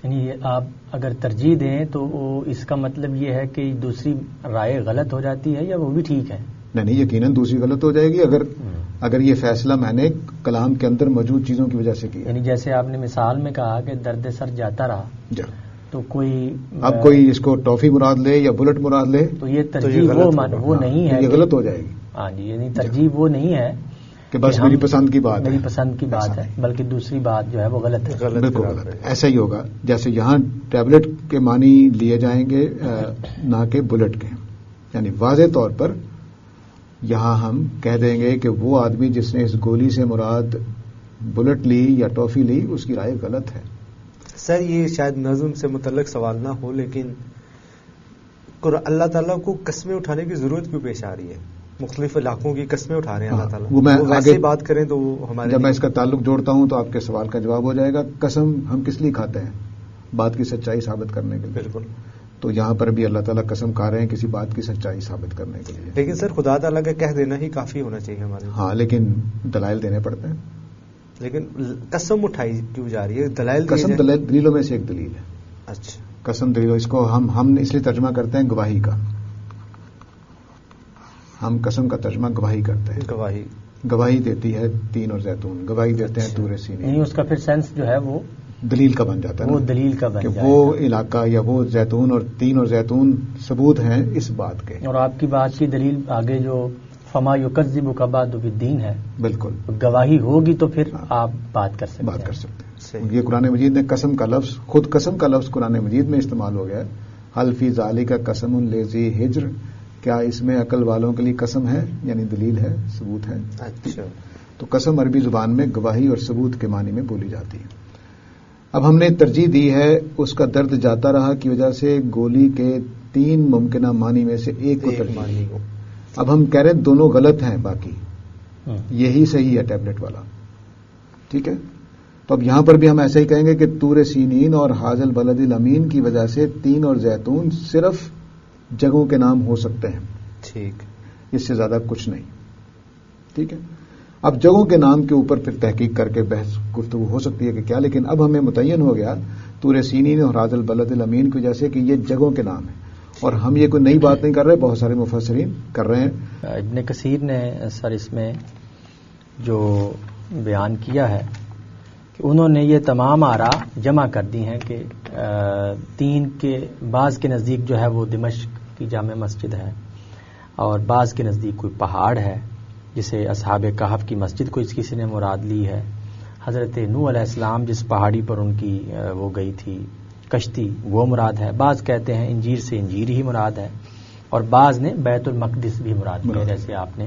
Speaker 3: یعنی آپ اگر ترجیح دیں تو اس کا مطلب یہ ہے کہ دوسری رائے غلط ہو جاتی ہے یا وہ بھی ٹھیک ہے؟
Speaker 2: نہیں، یقیناً دوسری غلط ہو جائے گی اگر یہ فیصلہ میں نے کلام کے اندر موجود چیزوں کی وجہ سے کیا.
Speaker 3: یعنی جیسے آپ نے مثال میں کہا کہ درد سر جاتا رہا، تو کوئی
Speaker 2: اب کوئی اس کو ٹافی مراد لے یا بلٹ مراد لے
Speaker 3: تو یہ ترجیح وہ نہیں ہے،
Speaker 2: یہ غلط ہو جائے گی.
Speaker 3: ہاں جی، یعنی ترجیح وہ نہیں ہے
Speaker 2: کہ بس میری پسند کی بات ہے،
Speaker 3: میری پسند کی بات ہے، بلکہ دوسری بات جو ہے وہ غلط ہے.
Speaker 2: بالکل غلط ہے. ایسا ہی ہوگا جیسے یہاں ٹیبلٹ کے معنی لیے جائیں گے نہ کہ بلٹ کے. یعنی واضح طور پر یہاں ہم کہہ دیں گے کہ وہ آدمی جس نے اس گولی سے مراد بلٹ لی یا ٹافی لی، اس کی رائے غلط ہے.
Speaker 1: سر یہ شاید نظم سے متعلق سوال نہ ہو، لیکن اللہ تعالیٰ کو قسمیں اٹھانے کی ضرورت کیوں پیش آ رہی ہے؟ مختلف علاقوں کی قسمیں اٹھا رہے ہیں اللہ تعالیٰ.
Speaker 2: وہ میں
Speaker 1: ویسے بات کریں تو وہ ہمارے
Speaker 2: جب میں اس کا تعلق جوڑتا ہوں تو آپ کے سوال کا جواب ہو جائے گا. قسم ہم کس لیے کھاتے ہیں؟ بات کی سچائی ثابت کرنے کے لیے.
Speaker 1: بالکل.
Speaker 2: تو یہاں پر بھی اللہ تعالیٰ قسم کھا رہے ہیں کسی بات کی سچائی ثابت کرنے کے لیے.
Speaker 1: لیکن سر خدا تعالیٰ کا کہہ دینا ہی کافی ہونا چاہیے ہمارے.
Speaker 2: ہاں، لیکن دلائل دینے پڑتے ہیں.
Speaker 1: لیکن قسم اٹھائی کیوں جا رہی ہے؟ دلائل
Speaker 2: قسم دلیلوں میں سے ایک دلیل ہے.
Speaker 1: اچھا،
Speaker 2: قسم دلیل، اس کو ہم اس لیے ترجمہ کرتے ہیں گواہی کا. ہم قسم کا ترجمہ گواہی کرتے ہیں. گواہی دیتی ہے 3 اور زیتون، گواہی دیتے ہیں طور سینین.
Speaker 3: یعنی اس کا پھر سینس جو ہے وہ
Speaker 2: دلیل کا بن جاتا ہے،
Speaker 3: وہ دلیل کا بن جاتا ہے
Speaker 2: کہ وہ علاقہ یا وہ زیتون اور 3 اور زیتون ثبوت ہیں اس بات کے.
Speaker 3: اور آپ کی بات کی دلیل آگے جو فما یکذبک بعد بالدین ہے،
Speaker 2: بالکل
Speaker 3: گواہی ہوگی تو پھر آپ بات کر سکتے
Speaker 2: ہیں. یہ قرآن مجید نے قسم کا لفظ، خود قسم کا لفظ قرآن مجید میں استعمال ہو گیا ہے. حل فی ذالک قسم لذی حجر، کیا اس میں عقل والوں کے لیے قسم ہے؟ یعنی دلیل ہے، ثبوت ہے.
Speaker 1: اچھا.
Speaker 2: تو قسم عربی زبان میں گواہی اور ثبوت کے معنی میں بولی جاتی ہے. اب ہم نے ترجیح دی ہے اس کا درد جاتا رہا کی وجہ سے گولی کے 3 ممکنہ معنی میں سے ایک کو ترجیح. اب ہم کہہ رہے ہیں دونوں غلط ہیں، باقی یہی صحیح ہے ٹیبلٹ والا. ٹھیک ہے، تو اب یہاں پر بھی ہم ایسا ہی کہیں گے کہ طور سینین اور حاذل بلد الامین کی وجہ سے 3 اور زیتون صرف جگہوں کے نام ہو سکتے ہیں.
Speaker 1: ٹھیک،
Speaker 2: اس سے زیادہ کچھ نہیں. ٹھیک ہے، اب جگہوں کے نام کے اوپر پھر تحقیق کر کے بحث گفتگو ہو سکتی ہے کہ کیا، لیکن اب ہمیں متعین ہو گیا طور سینین اور حاذل بلد الامین کی وجہ سے کہ یہ جگہوں کے نام ہیں. اور ہم یہ کوئی نئی بات نہیں کر رہے، بہت سارے مفسرین کر رہے ہیں.
Speaker 3: ابن کثیر نے سر اس میں جو بیان کیا ہے کہ انہوں نے یہ تمام آراء جمع کر دی ہیں کہ 3 کے بعض کے نزدیک جو ہے وہ دمشق کی جامع مسجد ہے، اور بعض کے نزدیک کوئی پہاڑ ہے جسے اصحاب کہف کی مسجد کو کسی نے مراد لی ہے. حضرت نوح علیہ السلام جس پہاڑی پر ان کی وہ گئی تھی کشتی، وہ مراد ہے. بعض کہتے ہیں انجیر سے انجیر ہی مراد ہے، اور بعض نے بیت المقدس بھی مراد لیا جیسے آپ نے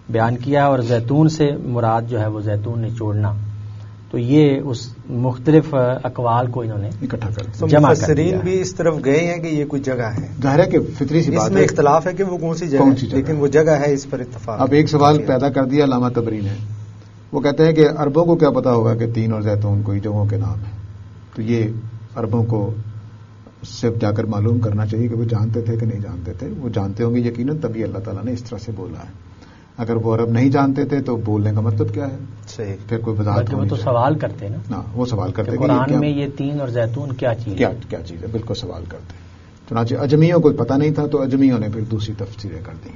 Speaker 3: بیان کیا. اور زیتون سے مراد جو ہے وہ زیتون نچوڑنا. تو یہ اس مختلف اقوال کو انہوں نے
Speaker 2: اکٹھا کر
Speaker 3: جمع کر
Speaker 1: مفسرین بھی اس طرف گئے ہیں کہ یہ کوئی جگہ ہے.
Speaker 2: ظاہر ہے کہ فطری سی بات ہے،
Speaker 1: اس میں اختلاف ہے کہ وہ کون سی جگہ ہے، لیکن وہ جگہ ہے، اس پر اتفاق.
Speaker 2: اب ایک سوال پیدا کر دیا علامہ طبری نے. وہ کہتے ہیں کہ عربوں کو کیا پتا ہوگا کہ 3 اور زیتون کوئی جگہوں کے نام ہیں. تو یہ عربوں کو اس سے جا کر معلوم کرنا چاہیے کہ وہ جانتے تھے کہ نہیں جانتے تھے. وہ جانتے ہوں گے یقیناً، تبھی اللہ تعالیٰ نے اس طرح سے بولا ہے. اگر وہ عرب نہیں جانتے تھے تو بولنے کا مطلب کیا ہے؟
Speaker 1: صحیح.
Speaker 2: پھر کوئی وضاحت
Speaker 3: وہ تو سوال کرتے نا.
Speaker 2: ہاں، وہ سوال کرتے
Speaker 3: قرآن میں یہ تین اور زیتون کیا چیز ہے؟
Speaker 2: کیا چیز ہے، بالکل سوال کرتے. چنانچہ اجمیوں کو پتہ نہیں تھا تو اجمیوں نے پھر دوسری تفسیریں کر دی.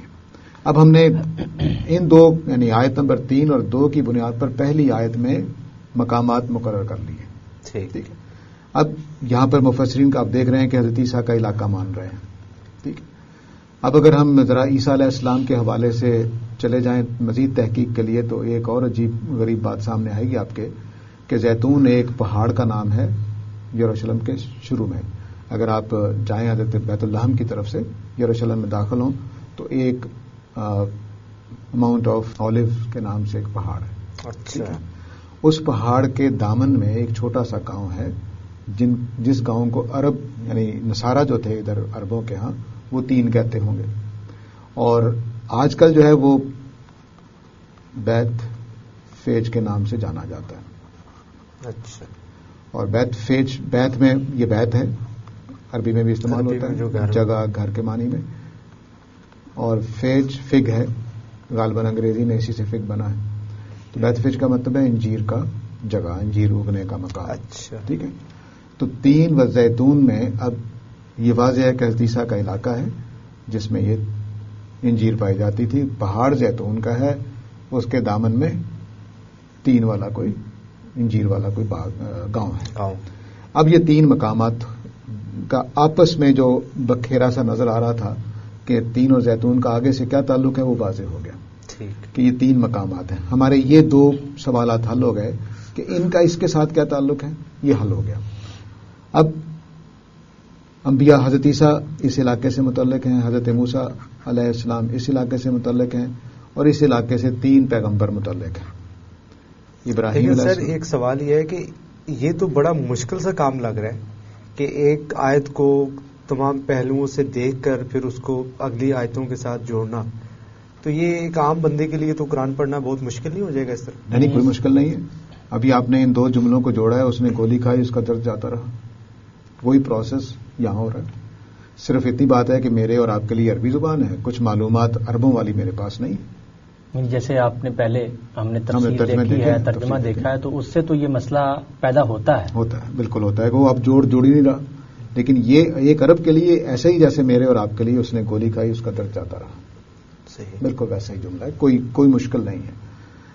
Speaker 2: اب ہم نے ان دو یعنی آیت نمبر 3 اور 2 کی بنیاد پر پہلی آیت میں مقامات مقرر کر لیے. ٹھیک ہے. اب یہاں پر مفسرین کا آپ دیکھ رہے ہیں کہ حضرت عیسیٰ کا علاقہ مان رہے ہیں. ٹھیک ہے. اب اگر ہم ذرا عیسیٰ علیہ السلام کے حوالے سے چلے جائیں مزید تحقیق کے لیے تو ایک اور عجیب غریب بات سامنے آئے گی آپ کے کہ زیتون ایک پہاڑ کا نام ہے یروشلم کے شروع میں. اگر آپ جائیں حضرت بیت الحم کی طرف سے یروشلم میں داخل ہوں تو ایک ماؤنٹ آف آلیو کے نام سے ایک پہاڑ ہے.
Speaker 1: اچھا.
Speaker 2: اس پہاڑ کے دامن میں ایک چھوٹا سا گاؤں ہے جس گاؤں کو عرب یعنی نصارہ جو تھے ادھر عربوں کے ہاں وہ 3 کہتے ہوں گے، اور آج کل جو ہے وہ بیت فیج کے نام سے جانا جاتا ہے.
Speaker 1: اچھا. اور
Speaker 2: بیت میں یہ بیت ہے، عربی میں بھی استعمال ہوتا ہے جگہ گھر کے معنی میں، اور فیج فگ ہے، غالباً انگریزی میں اسی سے فگ بنا ہے. تو بیت فیج کا مطلب ہے انجیر کا جگہ، انجیر اگنے کا مقام.
Speaker 1: اچھا.
Speaker 2: ٹھیک ہے. تو 3 و زیتون میں اب یہ واضح ہے کہ حضرت عیسیٰ کا علاقہ ہے جس میں یہ انجیر پائی جاتی تھی. پہاڑ زیتون کا ہے، اس کے دامن میں 3 والا کوئی انجیر والا کوئی گاؤں ہے. اب یہ 3 مقامات کا آپس میں جو بکھیرا سا نظر آ رہا تھا کہ 3 اور زیتون کا آگے سے کیا تعلق ہے وہ واضح ہو گیا کہ یہ 3 مقامات ہیں. ہمارے یہ 2 سوالات حل ہو گئے کہ ان کا اس کے ساتھ کیا تعلق ہے، یہ حل ہو گیا. اب انبیاء حضرت عیسیٰ اس علاقے سے متعلق ہیں، حضرت موسیٰ علیہ السلام اس علاقے سے متعلق ہیں، اور اس علاقے سے 3 پیغمبر متعلق ہیں. ابراہیم علیہ السلام.
Speaker 1: سر ایک سوال یہ ہے کہ یہ تو بڑا مشکل سا کام لگ رہا ہے کہ ایک آیت کو تمام پہلوؤں سے دیکھ کر پھر اس کو اگلی آیتوں کے ساتھ جوڑنا، تو یہ ایک عام بندے کے لیے تو قرآن پڑھنا بہت مشکل نہیں ہو جائے گا اس طرح؟
Speaker 2: نہیں، کوئی مشکل نہیں ہے. ابھی آپ نے ان 2 جملوں کو جوڑا ہے، اس نے گولی کھائی، اس کا درد جاتا رہا. وہی پروسیس یہاں ہو رہا ہے. صرف اتنی بات ہے کہ میرے اور آپ کے لیے عربی زبان ہے، کچھ معلومات عربوں والی میرے پاس نہیں.
Speaker 3: جیسے آپ نے پہلے ہم نے تفسیر دیکھی ہے، ترجمہ دیکھا ہے، تو اس سے تو یہ مسئلہ پیدا ہوتا ہے.
Speaker 2: بالکل ہوتا ہے کہ وہ اب جوڑ ہی نہیں رہا. لیکن یہ ایک عرب کے لیے ایسے ہی جیسے میرے اور آپ کے لیے اس نے گولی کھائی، اس کا درد جاتا رہا.
Speaker 1: صحیح. بالکل
Speaker 2: ویسا ہی جملہ ہے، کوئی مشکل نہیں ہے.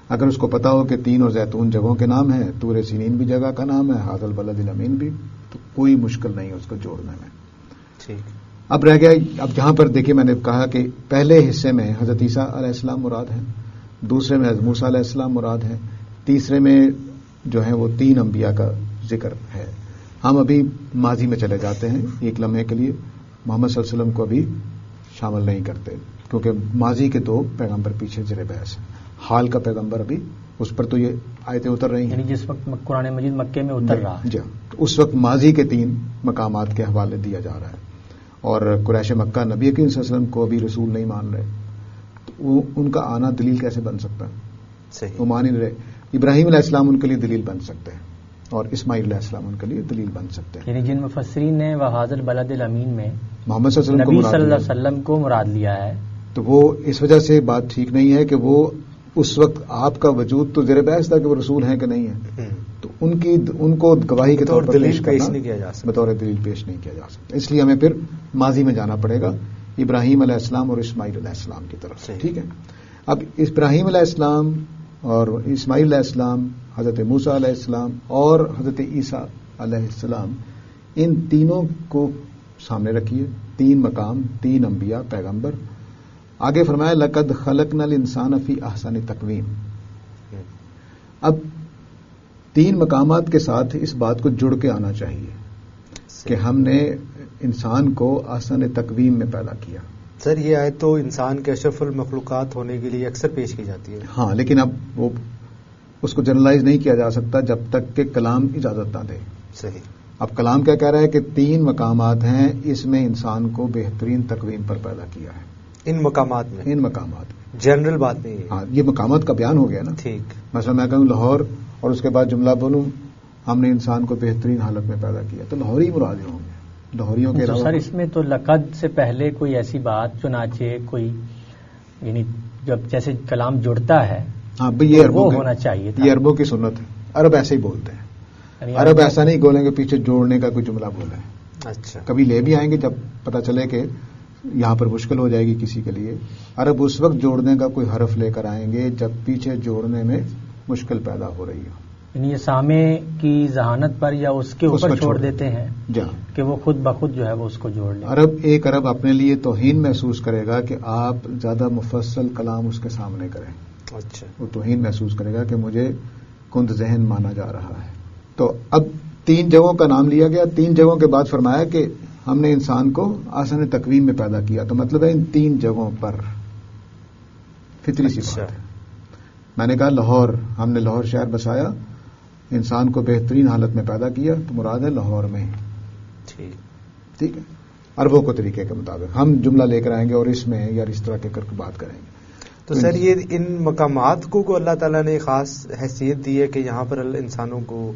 Speaker 2: اگر اس کو پتا ہو کہ 3 اور زیتون جگہوں کے نام ہیں، طور سینین بھی جگہ کا نام ہے، ھذا البلد الامین بھی، تو کوئی مشکل نہیں ہے اس کو جوڑنے میں.
Speaker 1: ٹھیک.
Speaker 2: اب رہ گیا، اب جہاں پر دیکھیے میں نے کہا کہ پہلے حصے میں حضرت عیسیٰ علیہ السلام مراد ہیں، دوسرے میں حضرت موسیٰ علیہ السلام مراد ہیں، تیسرے میں جو ہیں وہ 3 انبیاء کا ذکر ہے. ہم ابھی ماضی میں چلے جاتے ہیں ایک لمحے کے لیے، محمد صلی اللہ علیہ وسلم کو ابھی شامل نہیں کرتے کیونکہ ماضی کے 2 پیغمبر پیچھے زیر بحث ہیں. حال کا پیغمبر ابھی اس پر تو یہ آیتیں اتر رہی ہیں،
Speaker 3: یعنی جس وقت قرآن مجید مکے میں اتر رہا ہے.
Speaker 2: جی، اس وقت ماضی کے 3 مقامات کے حوالے دیا جا رہا ہے. اور قریش مکہ نبی کریم صلی اللہ علیہ وسلم کو ابھی رسول نہیں مان رہے، تو ان کا آنا دلیل کیسے بن سکتا ہے؟
Speaker 1: صحیح.
Speaker 2: وہ مان ہی رہے. ابراہیم علیہ السلام ان کے لیے دلیل بن سکتے ہیں، اور اسماعیل علیہ السلام ان کے لیے دلیل بن سکتے ہیں.
Speaker 3: یعنی جن مفسرین نے وَھَٰذَا الْبَلَدِ الْأَمِينَ میں
Speaker 2: محمد صلی اللہ
Speaker 3: نبی صلی اللہ علیہ وسلم کو مراد لیا ہے،
Speaker 2: تو وہ اس وجہ سے بات ٹھیک نہیں ہے کہ وہ اس وقت آپ کا وجود تو زیر بحث تھا کہ وہ رسول ہیں کہ نہیں ہیں، تو ان کو گواہی کے طور پر
Speaker 1: پیش نہیں کیا جا سکتا،
Speaker 2: بطور دلیل پیش نہیں کیا جا سکتا. اس لیے ہمیں پھر ماضی میں جانا پڑے گا ابراہیم علیہ السلام اور اسماعیل علیہ السلام کی طرف سے. ٹھیک ہے. اب ابراہیم علیہ السلام اور اسماعیل علیہ السلام، حضرت موسیٰ علیہ السلام اور حضرت عیسیٰ علیہ السلام، ان تینوں کو سامنے رکھیے. 3 مقام، 3 انبیاء پیغمبر. آگے فرمایا لقد خلقنا الانسان فی احسن تقویم. اب 3 مقامات کے ساتھ اس بات کو جڑ کے آنا چاہیے کہ ہم نے انسان کو احسن تقویم میں پیدا کیا.
Speaker 1: سر یہ آیت تو انسان کے اشرف المخلوقات ہونے کے لیے اکثر پیش کی جاتی ہے.
Speaker 2: ہاں، لیکن اب وہ اس کو جنرلائز نہیں کیا جا سکتا جب تک کہ کلام اجازت نہ دے.
Speaker 1: صحیح.
Speaker 2: اب کلام کیا کہہ رہا ہے کہ 3 مقامات ہیں، اس میں انسان کو بہترین تقویم پر پیدا کیا ہے.
Speaker 1: ان مقامات میں جنرل بات نہیں ہے.
Speaker 2: ہاں، یہ مقامات کا بیان ہو گیا نا.
Speaker 1: ٹھیک.
Speaker 2: مثلا میں کہوں لاہور اور اس کے بعد جملہ بولوں ہم نے انسان کو بہترین حالت میں پیدا کیا، تو لاہور ہی مراد ہوں گے. لاہوریوں کے علاوہ.
Speaker 3: سر اس میں تو لقد سے پہلے کوئی ایسی بات چنانچہ کوئی یعنی جب جیسے کلام جڑتا ہے
Speaker 2: ہاں یہ
Speaker 3: وہ ہونا چاہیے تھا.
Speaker 2: یہ عربوں کی سنت ہے. عرب ایسے ہی بولتے ہیں. عرب ایسا نہیں بولیں گے پیچھے جوڑنے کا کوئی جملہ بولا ہے.
Speaker 1: اچھا
Speaker 2: کبھی لے بھی آئیں گے جب پتہ چلے کہ یہاں پر مشکل ہو جائے گی کسی کے لیے. عرب اس وقت جوڑنے کا کوئی حرف لے کر آئیں گے جب پیچھے جوڑنے میں مشکل پیدا ہو رہی ہو.
Speaker 3: یعنی یہ سامع کی ذہانت پر یا اس کے اوپر چھوڑ دیتے ہیں کہ وہ خود بخود جو ہے وہ اس کو جوڑ لیں.
Speaker 2: ایک عرب اپنے لیے توہین محسوس کرے گا کہ آپ زیادہ مفصل کلام اس کے سامنے کریں.
Speaker 1: اچھا
Speaker 2: وہ توہین محسوس کرے گا کہ مجھے کند ذہن مانا جا رہا ہے. تو اب 3 جگہوں کا نام لیا گیا. 3 جگہوں کے بعد فرمایا کہ ہم نے انسان کو آسان تقویم میں پیدا کیا. تو مطلب ہے ان 3 جگہوں پر فطری سی بات ہے. میں نے کہا لاہور، ہم نے لاہور شہر بسایا، انسان کو بہترین حالت میں پیدا کیا، تو مراد ہے لاہور میں. ٹھیک ہے. عربوں کو طریقے کے مطابق ہم جملہ لے کر آئیں گے اور اس میں یا اس طرح کے کر کے بات کریں گے.
Speaker 1: تو سر یہ ان مقامات کو اللہ تعالیٰ نے خاص حیثیت دی ہے کہ یہاں پر انسانوں کو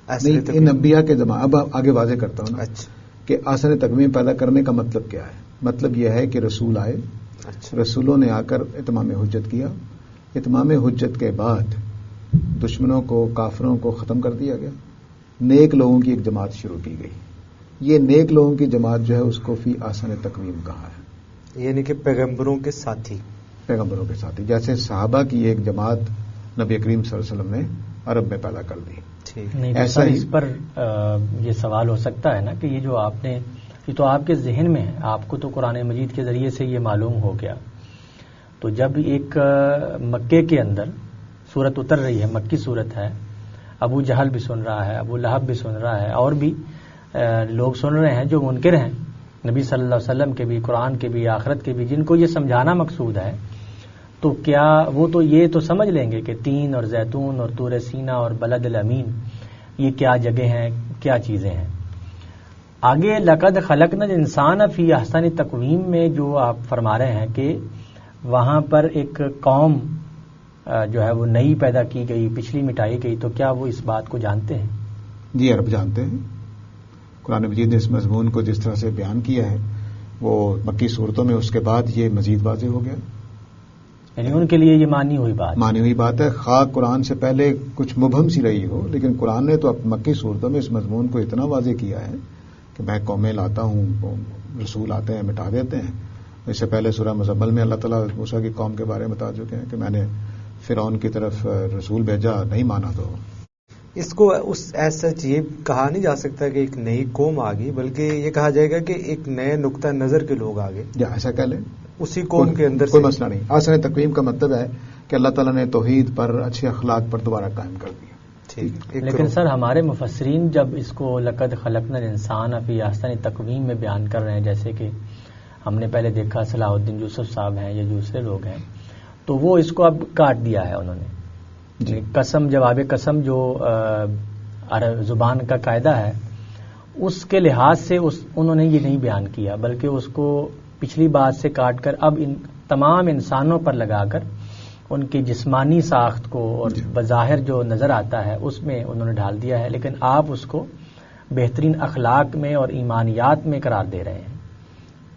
Speaker 2: نہیں، ان انبیاء کے زمانے. اب آگے واضح کرتا ہوں
Speaker 1: اچھا
Speaker 2: کہ آسان تقویم پیدا کرنے کا مطلب کیا ہے. مطلب یہ ہے کہ رسول آئے.
Speaker 1: اچھا
Speaker 2: رسولوں نے آ کر اتمام حجت کیا. اتمام حجت کے بعد دشمنوں کو، کافروں کو ختم کر دیا گیا. نیک لوگوں کی ایک جماعت شروع کی گئی. یہ نیک لوگوں کی جماعت جو ہے اس کو فی آسان تقویم کہا ہے.
Speaker 1: یعنی کہ پیغمبروں کے ساتھی.
Speaker 2: پیغمبروں کے ساتھی جیسے صحابہ کی ایک جماعت نبی کریم صلی اللہ علیہ وسلم نے عرب میں پیدا کر دی.
Speaker 3: ایسا ہی اس پر یہ سوال ہو سکتا ہے نا کہ یہ جو آپ نے، یہ تو آپ کے ذہن میں ہے، آپ کو تو قرآن مجید کے ذریعے سے یہ معلوم ہو گیا. تو جب ایک مکے کے اندر سورت اتر رہی ہے، مکی سورت ہے، ابو جہل بھی سن رہا ہے، ابو لہب بھی سن رہا ہے، اور بھی لوگ سن رہے ہیں جو منکر ہیں نبی صلی اللہ علیہ وسلم کے بھی، قرآن کے بھی، آخرت کے بھی، جن کو یہ سمجھانا مقصود ہے، تو کیا وہ تو یہ تو سمجھ لیں گے کہ تین اور زیتون اور طور سینا اور بلد الامین یہ کیا جگہ ہیں، کیا چیزیں ہیں. آگے لقد خلقنا الانسان فی احسن تقویم میں جو آپ فرما رہے ہیں کہ وہاں پر ایک قوم جو ہے وہ نئی پیدا کی گئی، پچھلی مٹائی گئی، تو کیا وہ اس بات کو جانتے ہیں؟
Speaker 2: جی عرب جانتے ہیں. قرآن مجید نے اس مضمون کو جس طرح سے بیان کیا ہے وہ مکی صورتوں میں اس کے بعد یہ مزید واضح ہو گیا.
Speaker 3: یعنی ان کے لیے یہ مانی ہوئی بات
Speaker 2: ہے. خواہ قرآن سے پہلے کچھ مبہم سی رہی ہو، لیکن قرآن نے تو اب مکی صورتوں میں اس مضمون کو اتنا واضح کیا ہے کہ میں قومیں لاتا ہوں، رسول آتے ہیں مٹا دیتے ہیں. اس سے پہلے سورہ مزمل میں اللہ تعالیٰ موسیٰ کی قوم کے بارے میں بتا چکے ہیں کہ میں نے فرعون کی طرف رسول بھیجا، نہیں مانا. تو
Speaker 1: اس کو ایسا یہ کہا نہیں جا سکتا کہ ایک نئی قوم آ گئی، بلکہ یہ کہا جائے گا کہ ایک نئے نقطہ نظر کے لوگ آ گئے.
Speaker 2: ایسا کہہ لیں،
Speaker 1: اسی قوم کے اندر
Speaker 2: کوئی مسئلہ نہیں. آسان تقویم کا مطلب ہے کہ اللہ تعالیٰ نے توحید پر، اچھے اخلاق پر دوبارہ قائم کر دیا.
Speaker 3: لیکن سر ہمارے مفسرین جب اس کو لقد خلقنا الانسان فی احسن تقویم میں بیان کر رہے ہیں، جیسے کہ ہم نے پہلے دیکھا صلاح الدین یوسف صاحب ہیں یا دوسرے لوگ ہیں، تو وہ اس کو اب کاٹ دیا ہے انہوں نے. قسم، جواب قسم جو زبان کا قاعدہ ہے اس کے لحاظ سے انہوں نے یہ نہیں بیان کیا، بلکہ اس کو پچھلی بات سے کاٹ کر اب ان تمام انسانوں پر لگا کر ان کی جسمانی ساخت کو اور بظاہر جو نظر آتا ہے اس میں انہوں نے ڈال دیا ہے، لیکن آپ اس کو بہترین اخلاق میں اور ایمانیات میں قرار دے رہے ہیں.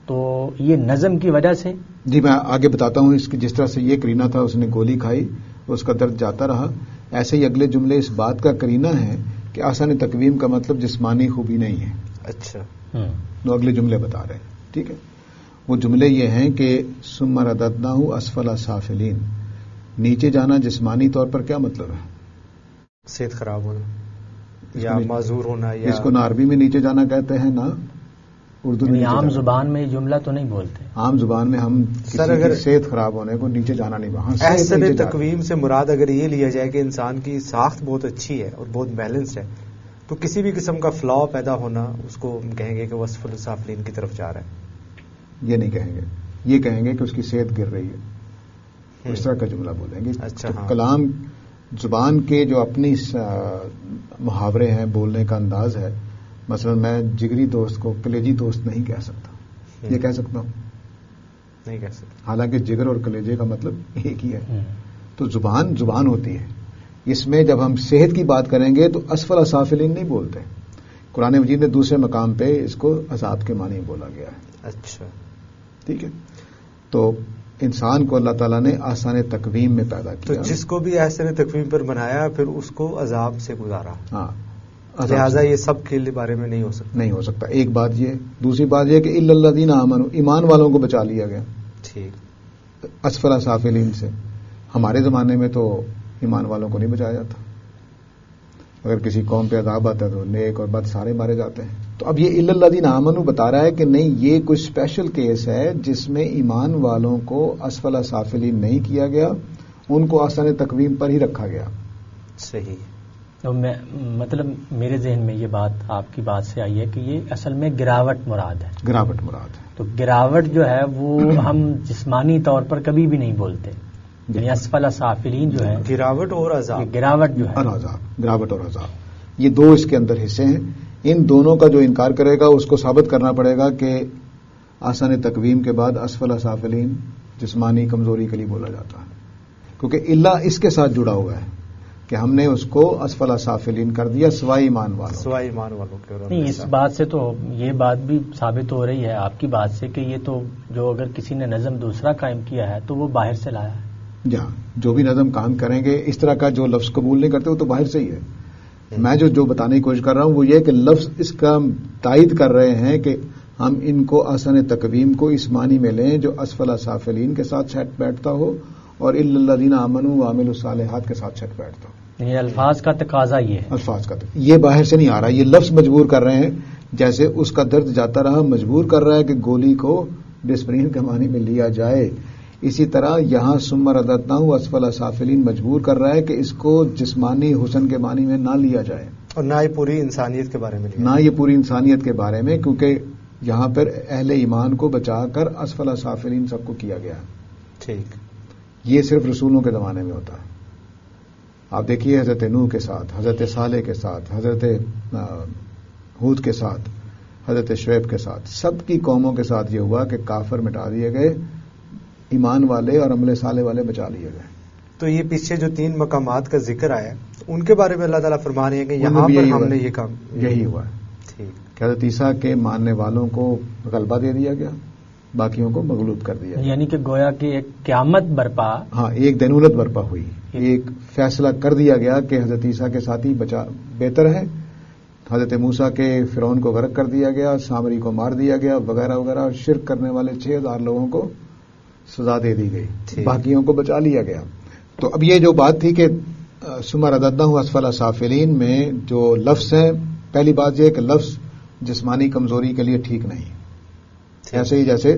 Speaker 3: تو یہ نظم کی وجہ سے.
Speaker 2: جی میں آگے بتاتا ہوں. اس کی جس طرح سے یہ کرینہ تھا، اس نے گولی کھائی، اس کا درد جاتا رہا، ایسے ہی اگلے جملے اس بات کا کرینہ ہے کہ آسان تقویم کا مطلب جسمانی خوبی نہیں ہے.
Speaker 1: اچھا
Speaker 2: تو اگلے جملے بتا رہے ہیں. ٹھیک ہے. وہ جملے یہ ہیں کہ ثم رددناہ اسفل سافلین. نیچے جانا جسمانی طور پر کیا مطلب ہے؟
Speaker 1: صحت خراب ہونا یا معذور ہونا، یا
Speaker 2: اس کو نہ عربی میں نیچے جانا کہتے ہیں نہ اردو میں.
Speaker 3: عام زبان میں یہ جملہ تو نہیں بولتے.
Speaker 2: عام زبان میں ہم کسی کی صحت خراب ہونے کو نیچے جانا نہیں. وہاں
Speaker 1: احسن تقویم سے مراد اگر یہ لیا جائے کہ انسان کی ساخت بہت اچھی ہے اور بہت بیلنسڈ ہے، تو کسی بھی قسم کا فلاؤ پیدا ہونا اس کو کہیں گے کہ وہ اسفل سافلین کی طرف جا رہا ہے. یہ
Speaker 2: نہیں کہیں گے، یہ کہیں گے کہ اس کی صحت گر رہی ہے. اس طرح کا جملہ بولیں گے.
Speaker 1: اچھا.
Speaker 2: کلام زبان کے جو اپنی محاورے ہیں، بولنے کا انداز ہے. مثلا میں جگری دوست کو کلیجی دوست نہیں کہہ سکتا. یہ کہہ سکتا ہوں؟
Speaker 1: نہیں کہہ سکتا.
Speaker 2: حالانکہ جگر اور کلیجے کا مطلب ایک ہی ہے. تو زبان ہوتی ہے. اس میں جب ہم صحت کی بات کریں گے تو اسفل سافلین نہیں بولتے، قرآن مجید میں دوسرے مقام پہ اس کو عذاب کے معنی بولا گیا ہے.
Speaker 1: اچھا
Speaker 2: ٹھیک ہے. تو انسان کو اللہ تعالیٰ نے آسان تقویم میں پیدا
Speaker 1: تو
Speaker 2: کیا.
Speaker 1: جس کو بھی آسان تقویم پر بنایا پھر اس کو عذاب سے گزارا.
Speaker 2: ہاں
Speaker 1: لہٰذا یہ سب کے بارے میں نہیں ہو سکتا.
Speaker 2: نہیں ہو سکتا. ایک بات یہ. دوسری بات یہ کہ الا الذین آمنوا ایمان والوں کو بچا لیا گیا
Speaker 1: ٹھیک.
Speaker 2: اسفل سافلین سے. ہمارے زمانے میں تو ایمان والوں کو نہیں بچایا جاتا. اگر کسی قوم پہ عذاب آتا ہے تو نیک اور بد سارے مارے جاتے ہیں. تو اب یہ الا الذین آمنوا بتا رہا ہے کہ نہیں یہ کچھ اسپیشل کیس ہے جس میں ایمان والوں کو اسفل سافلین نہیں کیا گیا, ان کو آسان تقویم پر ہی رکھا گیا.
Speaker 1: صحیح.
Speaker 3: تو میں مطلب میرے ذہن میں یہ بات آپ کی بات سے آئی ہے کہ یہ اصل میں گراوٹ مراد ہے.
Speaker 2: گراوٹ مراد ہے.
Speaker 3: تو گراوٹ جو ہے وہ ہم جسمانی طور پر کبھی بھی نہیں بولتے. یعنی اسفل سافلین جو ہے
Speaker 1: گراوٹ اور عذاب.
Speaker 3: گراوٹ جو ہے
Speaker 2: اور عذاب. گراوٹ اور عذاب یہ دو اس کے اندر حصے ہیں. ان دونوں کا جو انکار کرے گا اس کو ثابت کرنا پڑے گا کہ آسان تقویم کے بعد اسفل سافلین جسمانی کمزوری کے لیے بولا جاتا ہے, کیونکہ اللہ اس کے ساتھ جڑا ہوا ہے کہ ہم نے اس کو اسفل سافلین کر دیا سوائے ایمان والوں.
Speaker 1: سوائے ایمان والوں کے.
Speaker 3: نہیں, اس بات سے تو یہ بات بھی ثابت ہو رہی ہے آپ کی بات سے کہ یہ تو جو اگر کسی نے نظم دوسرا قائم کیا ہے تو وہ باہر سے لایا ہے.
Speaker 2: جہاں جو بھی نظم کام کریں گے اس طرح کا جو لفظ قبول نہیں کرتے وہ تو باہر سے ہی ہے. میں جو بتانے کی کوشش کر رہا ہوں وہ یہ کہ لفظ اس کا تائید کر رہے ہیں کہ ہم ان کو آسان تقویم کو اس معنی میں لیں جو اسفل سافلین کے ساتھ سیٹ بیٹھتا ہو اور الا الذین آمنوا وعملوا الصالحات کے ساتھ سیٹ بیٹھتا ہو.
Speaker 3: یعنی الفاظ کا تقاضا یہ ہے.
Speaker 2: الفاظ کا یہ باہر سے نہیں آ رہا, یہ لفظ مجبور کر رہے ہیں. جیسے اس کا درد جاتا رہا مجبور کر رہا ہے کہ گولی کو ڈسپرین کے معنی میں لیا جائے, اسی طرح یہاں ثم رددناہ اسفل سافلین مجبور کر رہا ہے کہ اس کو جسمانی حسن کے معنی میں نہ لیا جائے
Speaker 1: اور نہ یہ پوری انسانیت کے بارے میں
Speaker 2: نہ یہ پوری انسانیت کے بارے میں, کیونکہ یہاں پر اہل ایمان کو بچا کر اسفل سافلین سب کو کیا گیا.
Speaker 1: ٹھیک.
Speaker 2: یہ صرف رسولوں کے زمانے میں ہوتا ہے. آپ دیکھیے حضرت نوح کے ساتھ, حضرت صالح کے ساتھ, حضرت ہود کے ساتھ, حضرت شعیب کے ساتھ, سب کی قوموں کے ساتھ یہ ہوا کہ کافر مٹا دیے گئے, ایمان والے اور عمل صالح والے بچا لیے گئے.
Speaker 1: تو یہ پیچھے جو 3 مقامات کا ذکر آیا ان کے بارے میں اللہ تعالیٰ فرما رہے ہیں کہ یہاں پر ہم نے یہ کام
Speaker 2: یہی ہوا ہے.
Speaker 1: ٹھیک.
Speaker 2: حضرت عیسیٰ کے ماننے والوں کو غلبہ دے دیا گیا, باقیوں کو مغلوب کر دیا.
Speaker 3: یعنی کہ گویا کہ ایک قیامت برپا,
Speaker 2: ہاں ایک دینولت برپا ہوئی. ایک فیصلہ کر دیا گیا کہ حضرت عیسیٰ کے ساتھی بہتر ہے. حضرت موسیٰ کے فرعون کو غرق کر دیا گیا, سامری کو مار دیا گیا وغیرہ وغیرہ, اور شرک کرنے والے 6000 لوگوں کو سزا دے دی گئی, باقیوں کو بچا لیا گیا. تو اب یہ جو بات تھی کہ ثم رددناہ اسفل سافلین میں جو لفظ ہیں, پہلی بات یہ کہ لفظ جسمانی کمزوری کے لیے ٹھیک نہیں, ایسے ہی جیسے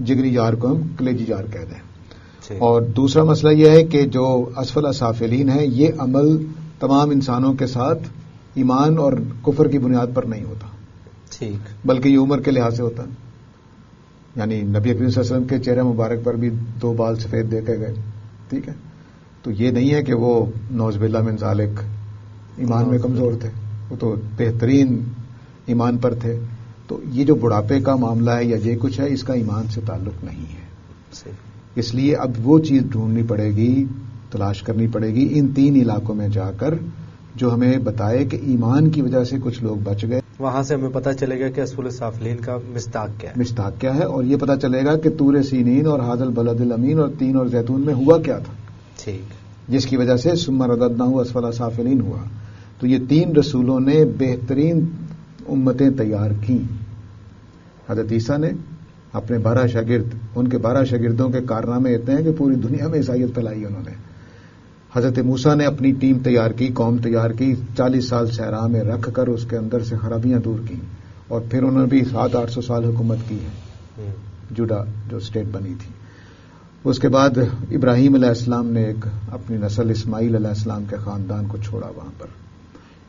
Speaker 2: جگری جار کو ہم کلیجی جار کہہ دیں. اور دوسرا مسئلہ یہ ہے کہ جو اسفل سافلین ہے یہ عمل تمام انسانوں کے ساتھ ایمان اور کفر کی بنیاد پر نہیں ہوتا,
Speaker 1: ٹھیک,
Speaker 2: بلکہ یہ عمر کے لحاظ سے ہوتا ہے. یعنی نبی کریم صلی اللہ علیہ وسلم کے چہرے مبارک پر بھی 2 بال سفید دیکھے گئے. ٹھیک ہے, تو یہ نہیں ہے کہ وہ نعوذ باللہ من ذالک ایمان میں کمزور تھے, وہ تو بہترین ایمان پر تھے. تو یہ جو بڑھاپے کا معاملہ ہے یا یہ کچھ ہے اس کا ایمان سے تعلق نہیں ہے. اس لیے اب وہ چیز ڈھونڈنی پڑے گی, تلاش کرنی پڑے گی ان 3 علاقوں میں جا کر جو ہمیں بتائے کہ ایمان کی وجہ سے کچھ لوگ بچ گئے.
Speaker 1: وہاں سے ہمیں پتہ چلے گا کہ اسفل سافلین کا مصداق کیا ہے,
Speaker 2: اور یہ پتہ چلے گا کہ طور سینین اور ھذا البلد الامین اور تین اور زیتون میں ہوا کیا تھا,
Speaker 1: ٹھیک,
Speaker 2: جس کی وجہ سے ثم رددناہ اسفل سافلین ہوا. تو یہ 3 رسولوں نے بہترین امتیں تیار کی. حضرت عیسیٰ نے اپنے 12 شاگرد, ان کے 12 شاگردوں کے کارنامے اتنے ہیں کہ پوری دنیا میں عیسائیت پھیلائی انہوں نے. حضرت موسیٰ نے اپنی ٹیم تیار کی, قوم تیار کی, 40 سال صحرا میں رکھ کر اس کے اندر سے خرابیاں دور کی, اور پھر انہوں نے بھی 700-800 سال حکومت کی ہے, جوڈا جو اسٹیٹ بنی تھی. اس کے بعد ابراہیم علیہ السلام نے ایک اپنی نسل اسماعیل علیہ السلام کے خاندان کو چھوڑا وہاں پر.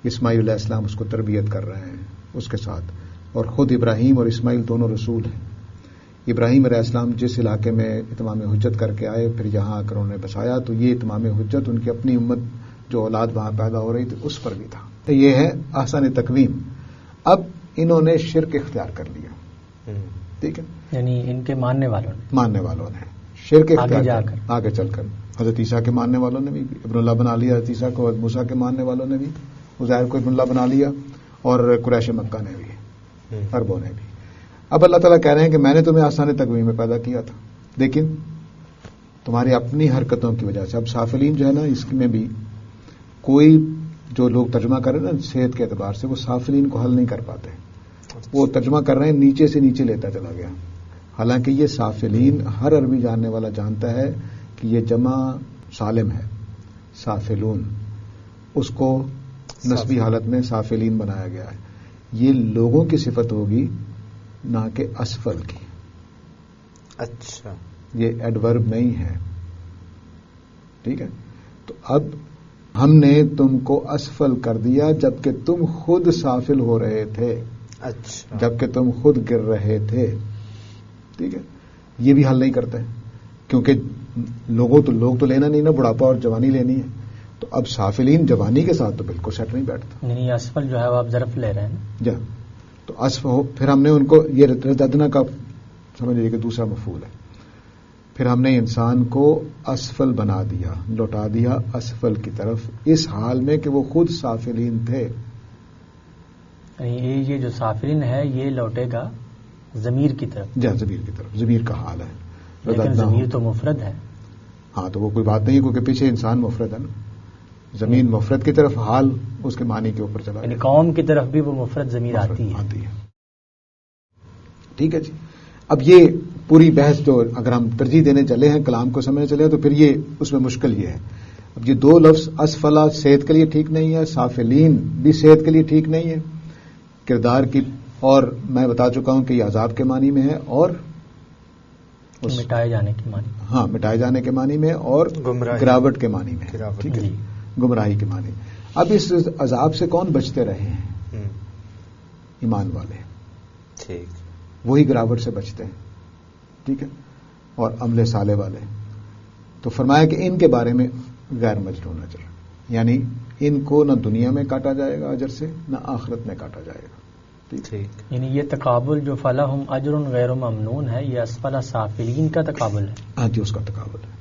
Speaker 2: اسماعیل علیہ السلام اس کو تربیت کر رہے ہیں اس کے ساتھ, اور خود ابراہیم اور اسماعیل دونوں رسول ہیں. ابراہیم علیہ السلام جس علاقے میں اتمام حجت کر کے آئے, پھر یہاں آ کر انہوں نے بسایا, تو یہ اتمام حجت ان کی اپنی امت جو اولاد وہاں پیدا ہو رہی تھی اس پر بھی تھا. یہ ہے آسان تقویم. اب انہوں نے شرک اختیار کر لیا. ٹھیک ہے,
Speaker 3: یعنی ان کے ماننے والوں
Speaker 2: نے شرک اختیار آگے چل کر حضرت عیسیٰ کے ماننے والوں نے بھی ابن اللہ بنا لیا, حضرت عیسیٰ کو موسیٰ کے ماننے والوں نے بھی عزیر کو ابن اللہ بنا لیا, اور قریش مکہ نے بھی، عربوں نے بھی. اب اللہ تعالیٰ کہہ رہے ہیں کہ میں نے تمہیں آسان تقویم میں پیدا کیا تھا، لیکن تمہاری اپنی حرکتوں کی وجہ سے. اب سافلین جو ہے نا، اس میں بھی کوئی جو لوگ ترجمہ کر رہے ہیں نا صحت کے اعتبار سے، وہ سافلین کو حل نہیں کر پاتے. وہ ترجمہ کر رہے ہیں نیچے سے نیچے لیتا چلا گیا، حالانکہ یہ سافلین ہر عربی جاننے والا جانتا ہے کہ یہ جمع سالم ہے. سافلون، اس کو نسبی حالت میں سافلین بنایا گیا ہے. یہ لوگوں کی صفت ہوگی نہ کہ اسفل کی.
Speaker 1: اچھا،
Speaker 2: یہ ایڈورب نہیں ہے. ٹھیک ہے، تو اب ہم نے تم کو اسفل کر دیا جبکہ تم خود سافل ہو رہے تھے.
Speaker 1: اچھا،
Speaker 2: جبکہ تم خود گر رہے تھے. ٹھیک ہے، یہ بھی حل نہیں کرتے کیونکہ لوگ تو لینا نہیں نا، بڑھاپا اور جوانی لینی ہے. تو اب سافلین جوانی کے ساتھ تو بالکل سیٹ نہیں بیٹھتا.
Speaker 3: یعنی اسفل جو ہے وہ آپ ظرف لے رہے ہیں
Speaker 2: جا تو اسف ہو. پھر ہم نے ان کو یہ رددنا کا سمجھ لیجیے کہ دوسرا مفعول ہے. پھر ہم نے انسان کو اسفل بنا دیا، لوٹا دیا اسفل کی طرف، اس حال میں کہ وہ خود سافلین تھے.
Speaker 3: یعنی یہ جو سافلین ہے یہ لوٹے گا ضمیر کی طرف.
Speaker 2: جا ضمیر کی طرف، ضمیر کا حال ہے.
Speaker 3: لیکن ضمیر تو مفرد ہے.
Speaker 2: ہاں تو وہ کوئی بات نہیں کیونکہ پیچھے انسان مفرد ہے نا. زمین مفرد کی طرف، حال اس کے معنی کے اوپر چلا.
Speaker 3: یعنی قوم کی طرف بھی وہ مفرد ضمیر آتی ہے.
Speaker 2: ٹھیک ہے جی. اب یہ پوری بحث جو اگر ہم ترجیح دینے چلے ہیں، کلام کو سمجھنے چلے ہیں، تو پھر یہ اس میں مشکل یہ ہے. اب یہ دو لفظ اسفلا صحت کے لیے ٹھیک نہیں ہے، سافلین بھی صحت کے لیے ٹھیک نہیں ہے کردار کی. اور میں بتا چکا ہوں کہ یہ عذاب کے معنی میں ہے اور
Speaker 3: مٹائے جانے کے معنی.
Speaker 2: ہاں، مٹائے جانے کے معنی میں اور گراوٹ کے معنی میں. ٹھیک ہے، گمراہی کے معنی. اب اس عذاب سے کون بچتے رہے ہیں؟ ایمان والے. ٹھیک، وہی گراوٹ سے بچتے ہیں. ٹھیک ہے، اور عمل صالح والے. تو فرمایا کہ ان کے بارے میں غیر مجنون اجر، یعنی ان کو نہ دنیا میں کاٹا جائے گا اجر سے، نہ آخرت میں کاٹا جائے گا. ٹھیک،
Speaker 3: یعنی یہ تقابل جو فلہم اجر غیر ممنون ہے، یہ اسفل سافلین کا تقابل ہے.
Speaker 2: ہاں جی، اس کا تقابل ہے.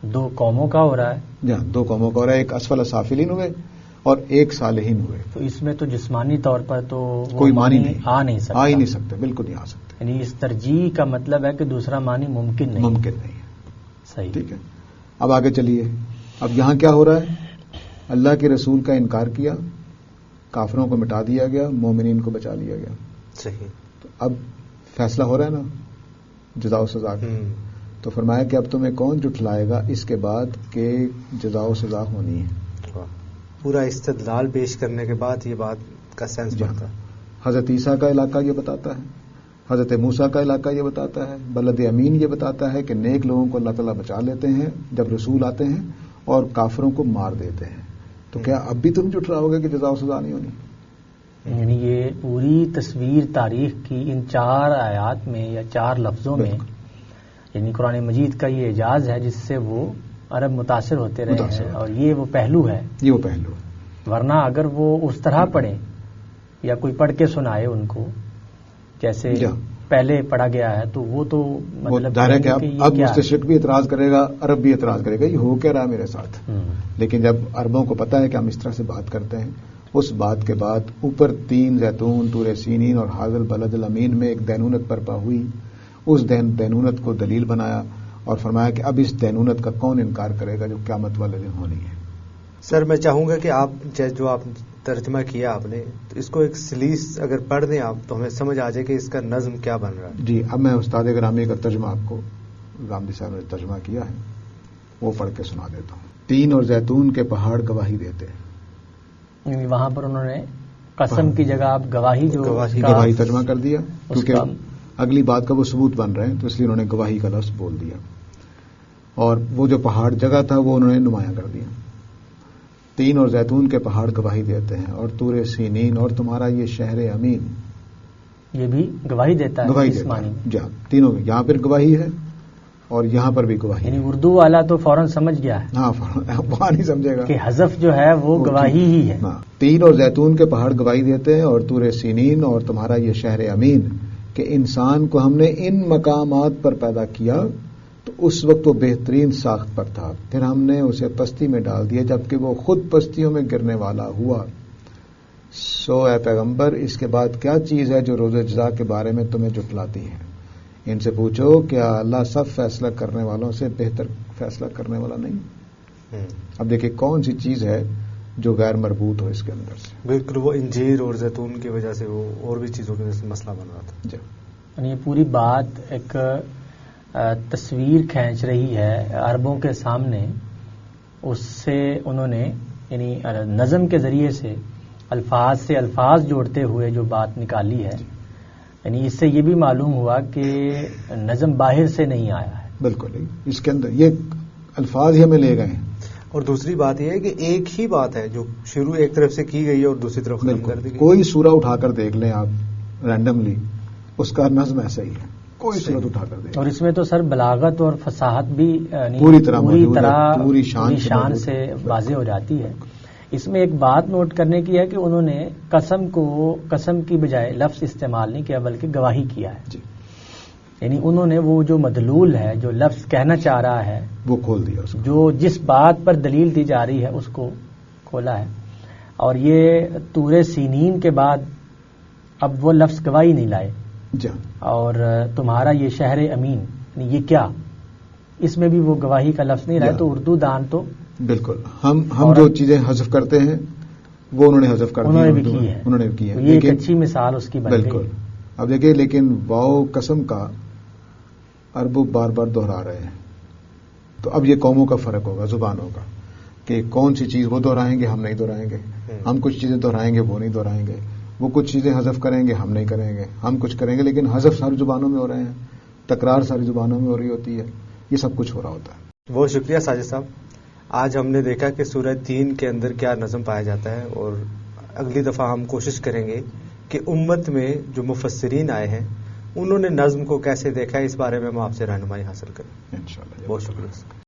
Speaker 3: دو قوموں کا ہو رہا ہے.
Speaker 2: جی، دو قوموں کا ہو رہا ہے. ایک اسفل سافلین ہوئے اور ایک صالحین ہوئے.
Speaker 3: تو اس میں تو جسمانی طور پر تو
Speaker 2: کوئی معنی نہیں،
Speaker 3: آ نہیں سکتا.
Speaker 2: آ ہی نہیں سکتے، بالکل نہیں آ سکتے.
Speaker 3: یعنی اس ترجیح کا مطلب ہے کہ دوسرا معنی ممکن نہیں.
Speaker 2: ممکن نہیں ہے.
Speaker 3: صحیح.
Speaker 2: ٹھیک ہے، اب آگے چلیے. اب یہاں کیا ہو رہا ہے؟ اللہ کے رسول کا انکار کیا، کافروں کو مٹا دیا گیا، مومنین کو بچا لیا گیا.
Speaker 1: صحیح.
Speaker 2: تو اب فیصلہ ہو رہا ہے نا جزا و سزا کا. تو فرمایا کہ اب تمہیں کون جھٹلائے گا اس کے بعد کہ جزا و سزا ہونی ہے.
Speaker 1: پورا استدلال پیش کرنے کے بعد یہ بات کا سینس بنتا ہے.
Speaker 2: حضرت عیسیٰ کا علاقہ یہ بتاتا ہے، حضرت موسیٰ کا علاقہ یہ بتاتا ہے، بلد امین یہ بتاتا ہے کہ نیک لوگوں کو اللہ تعالیٰ بچا لیتے ہیں جب رسول آتے ہیں اور کافروں کو مار دیتے ہیں. تو کیا اب بھی تم جھٹلاؤ گے کہ جزا و سزا نہیں ہونی؟
Speaker 3: یعنی یہ پوری تصویر تاریخ کی ان 4 آیات میں یا 4 لفظوں میں، یعنی قرآن مجید کا یہ اعجاز ہے جس سے وہ عرب متاثر ہوتے رہے ہیں. اور یہ وہ پہلو ہے،
Speaker 2: یہ وہ پہلو ہے.
Speaker 3: ورنہ اگر وہ اس طرح پڑھیں یا کوئی پڑھ کے سنائے ان کو جیسے پہلے پڑھا گیا ہے، تو وہ تو مطلب
Speaker 2: ظاہر ہے کہ اب مستشرق بھی اعتراض کرے گا، عرب بھی اعتراض کرے گا، یہ ہو کیا رہا میرے ساتھ. لیکن جب عربوں کو پتا ہے کہ ہم اس طرح سے بات کرتے ہیں، اس بات کے بعد اوپر 3 زیتون، طور سینین اور حاضر البلد الامین میں ایک دینونت برپا ہوئی. اس دینونت کو دلیل بنایا اور فرمایا کہ اب اس دینونت کا کون انکار کرے گا جو قیامت والے دن ہونی ہے.
Speaker 1: سر میں چاہوں گا کہ آپ جو آپ ترجمہ کیا آپ نے، تو اس کو ایک سلیس اگر پڑھ دیں آپ تو ہمیں سمجھ آ جائے کہ اس کا نظم کیا بن رہا ہے.
Speaker 2: جی، اب میں استاد گرامی کا ترجمہ آپ کو گامدی صاحب نے ترجمہ کیا ہے وہ پڑھ کے سنا دیتا ہوں. 3 اور زیتون کے پہاڑ گواہی دیتے ہیں.
Speaker 3: وہاں پر انہوں نے قسم کی جگہ آپ گواہی
Speaker 2: ترجمہ کر دیا کیونکہ اگلی بات کا وہ ثبوت بن رہے ہیں، تو اس لیے انہوں نے گواہی کا لفظ بول دیا. اور وہ جو پہاڑ جگہ تھا وہ انہوں نے نمایاں کر دیا. 3 اور زیتون کے پہاڑ گواہی دیتے ہیں اور طور سینین اور تمہارا یہ شہر امین،
Speaker 3: یہ بھی گواہی دیتا ہے.
Speaker 2: گواہی دیتا ہے. جہاں تینوں یہاں پر گواہی ہے اور یہاں پر بھی گواہی.
Speaker 3: یعنی اردو والا تو فوراً سمجھ گیا ہے.
Speaker 2: ہاں، وہاں نہیں سمجھے گا
Speaker 3: کہ حذف جو ہے وہ گواہی ہی ہے.
Speaker 2: 3 اور زیتون کے پہاڑ گواہی دیتے ہیں اور طور سینین اور تمہارا یہ شہر امین کہ انسان کو ہم نے ان مقامات پر پیدا کیا تو اس وقت وہ بہترین ساخت پر تھا، پھر ہم نے اسے پستی میں ڈال دیا جبکہ وہ خود پستیوں میں گرنے والا ہوا. سو اے پیغمبر اس کے بعد کیا چیز ہے جو روز جزا کے بارے میں تمہیں جٹلاتی ہے؟ ان سے پوچھو کیا اللہ سب فیصلہ کرنے والوں سے بہتر فیصلہ کرنے والا نہیں؟ اب دیکھیں کون سی چیز ہے جو غیر مربوط ہو اس کے اندر سے.
Speaker 1: بالکل وہ انجیر اور زیتون کی وجہ سے وہ اور بھی چیزوں کی وجہ سے مسئلہ بن رہا تھا.
Speaker 2: جی
Speaker 3: یعنی یہ پوری بات ایک تصویر کھینچ رہی ہے عربوں کے سامنے. اس سے انہوں نے یعنی نظم کے ذریعے سے الفاظ جوڑتے ہوئے جو بات نکالی ہے. یعنی اس سے یہ بھی معلوم ہوا کہ نظم باہر سے نہیں آیا ہے.
Speaker 2: بالکل اس کے اندر یہ الفاظ ہی ہمیں لے گئے ہیں.
Speaker 1: اور دوسری بات یہ ہے کہ ایک ہی بات ہے جو شروع ایک طرف سے کی گئی ہے اور دوسری طرف ختم کر دی گئی.
Speaker 2: کوئی سورہ اٹھا کر دیکھ لیں آپ رینڈملی، اس کا نظم ایسا ہی ہے. کوئی سورت اٹھا کر دیکھ.
Speaker 3: اور اس میں تو سر بلاغت اور فصاحت بھی
Speaker 2: پوری طرح
Speaker 3: پوری شان سے واضح ہو جاتی ہے. اس میں ایک بات نوٹ کرنے کی ہے کہ انہوں نے قسم کی بجائے لفظ استعمال نہیں کیا بلکہ گواہی کیا ہے.
Speaker 2: جی.
Speaker 3: یعنی انہوں نے وہ جو مدلول ہے، جو لفظ کہنا چاہ رہا ہے،
Speaker 2: وہ کھول دیا.
Speaker 3: جو جس بات پر دلیل دی جا رہی ہے اس کو کھولا ہے. اور یہ طور سینین کے بعد اب وہ لفظ گواہی نہیں لائے.
Speaker 2: جی.
Speaker 3: اور تمہارا یہ شہر امین، یعنی یہ کیا، اس میں بھی وہ گواہی کا لفظ نہیں لائے. تو اردو دان تو
Speaker 2: بالکل ہم جو چیزیں حذف کرتے ہیں وہ انہوں نے حذف کر دی.
Speaker 3: انہوں نے بھی کی ہے. یہ ایک اچھی مثال اس کی بن گئی.
Speaker 2: بالکل. اب دیکھیے لیکن واؤ قسم کا عربو بار بار دہرا رہے ہیں. تو اب یہ قوموں کا فرق ہوگا، زبانوں کا، کہ کون سی چیز وہ دہرائیں گے، ہم نہیں دہرائیں گے. ہم کچھ چیزیں دہرائیں گے، وہ نہیں دہرائیں گے. وہ کچھ چیزیں حذف کریں گے، ہم نہیں کریں گے. ہم کچھ کریں گے لیکن حذف ساری زبانوں میں ہو رہے ہیں، تکرار ساری زبانوں میں ہو رہی ہوتی ہے. یہ سب کچھ ہو رہا ہوتا ہے.
Speaker 1: بہت شکریہ ساجد صاحب. آج ہم نے دیکھا کہ سورہ 3 کے اندر کیا نظم پایا جاتا ہے، اور اگلی دفعہ ہم کوشش کریں گے کہ امت میں جو مفسرین آئے ہیں انہوں نے نظم کو کیسے دیکھا ہے، اس بارے میں ہم آپ سے رہنمائی حاصل کریں.
Speaker 2: انشاءاللہ.
Speaker 1: بہت شکریہ.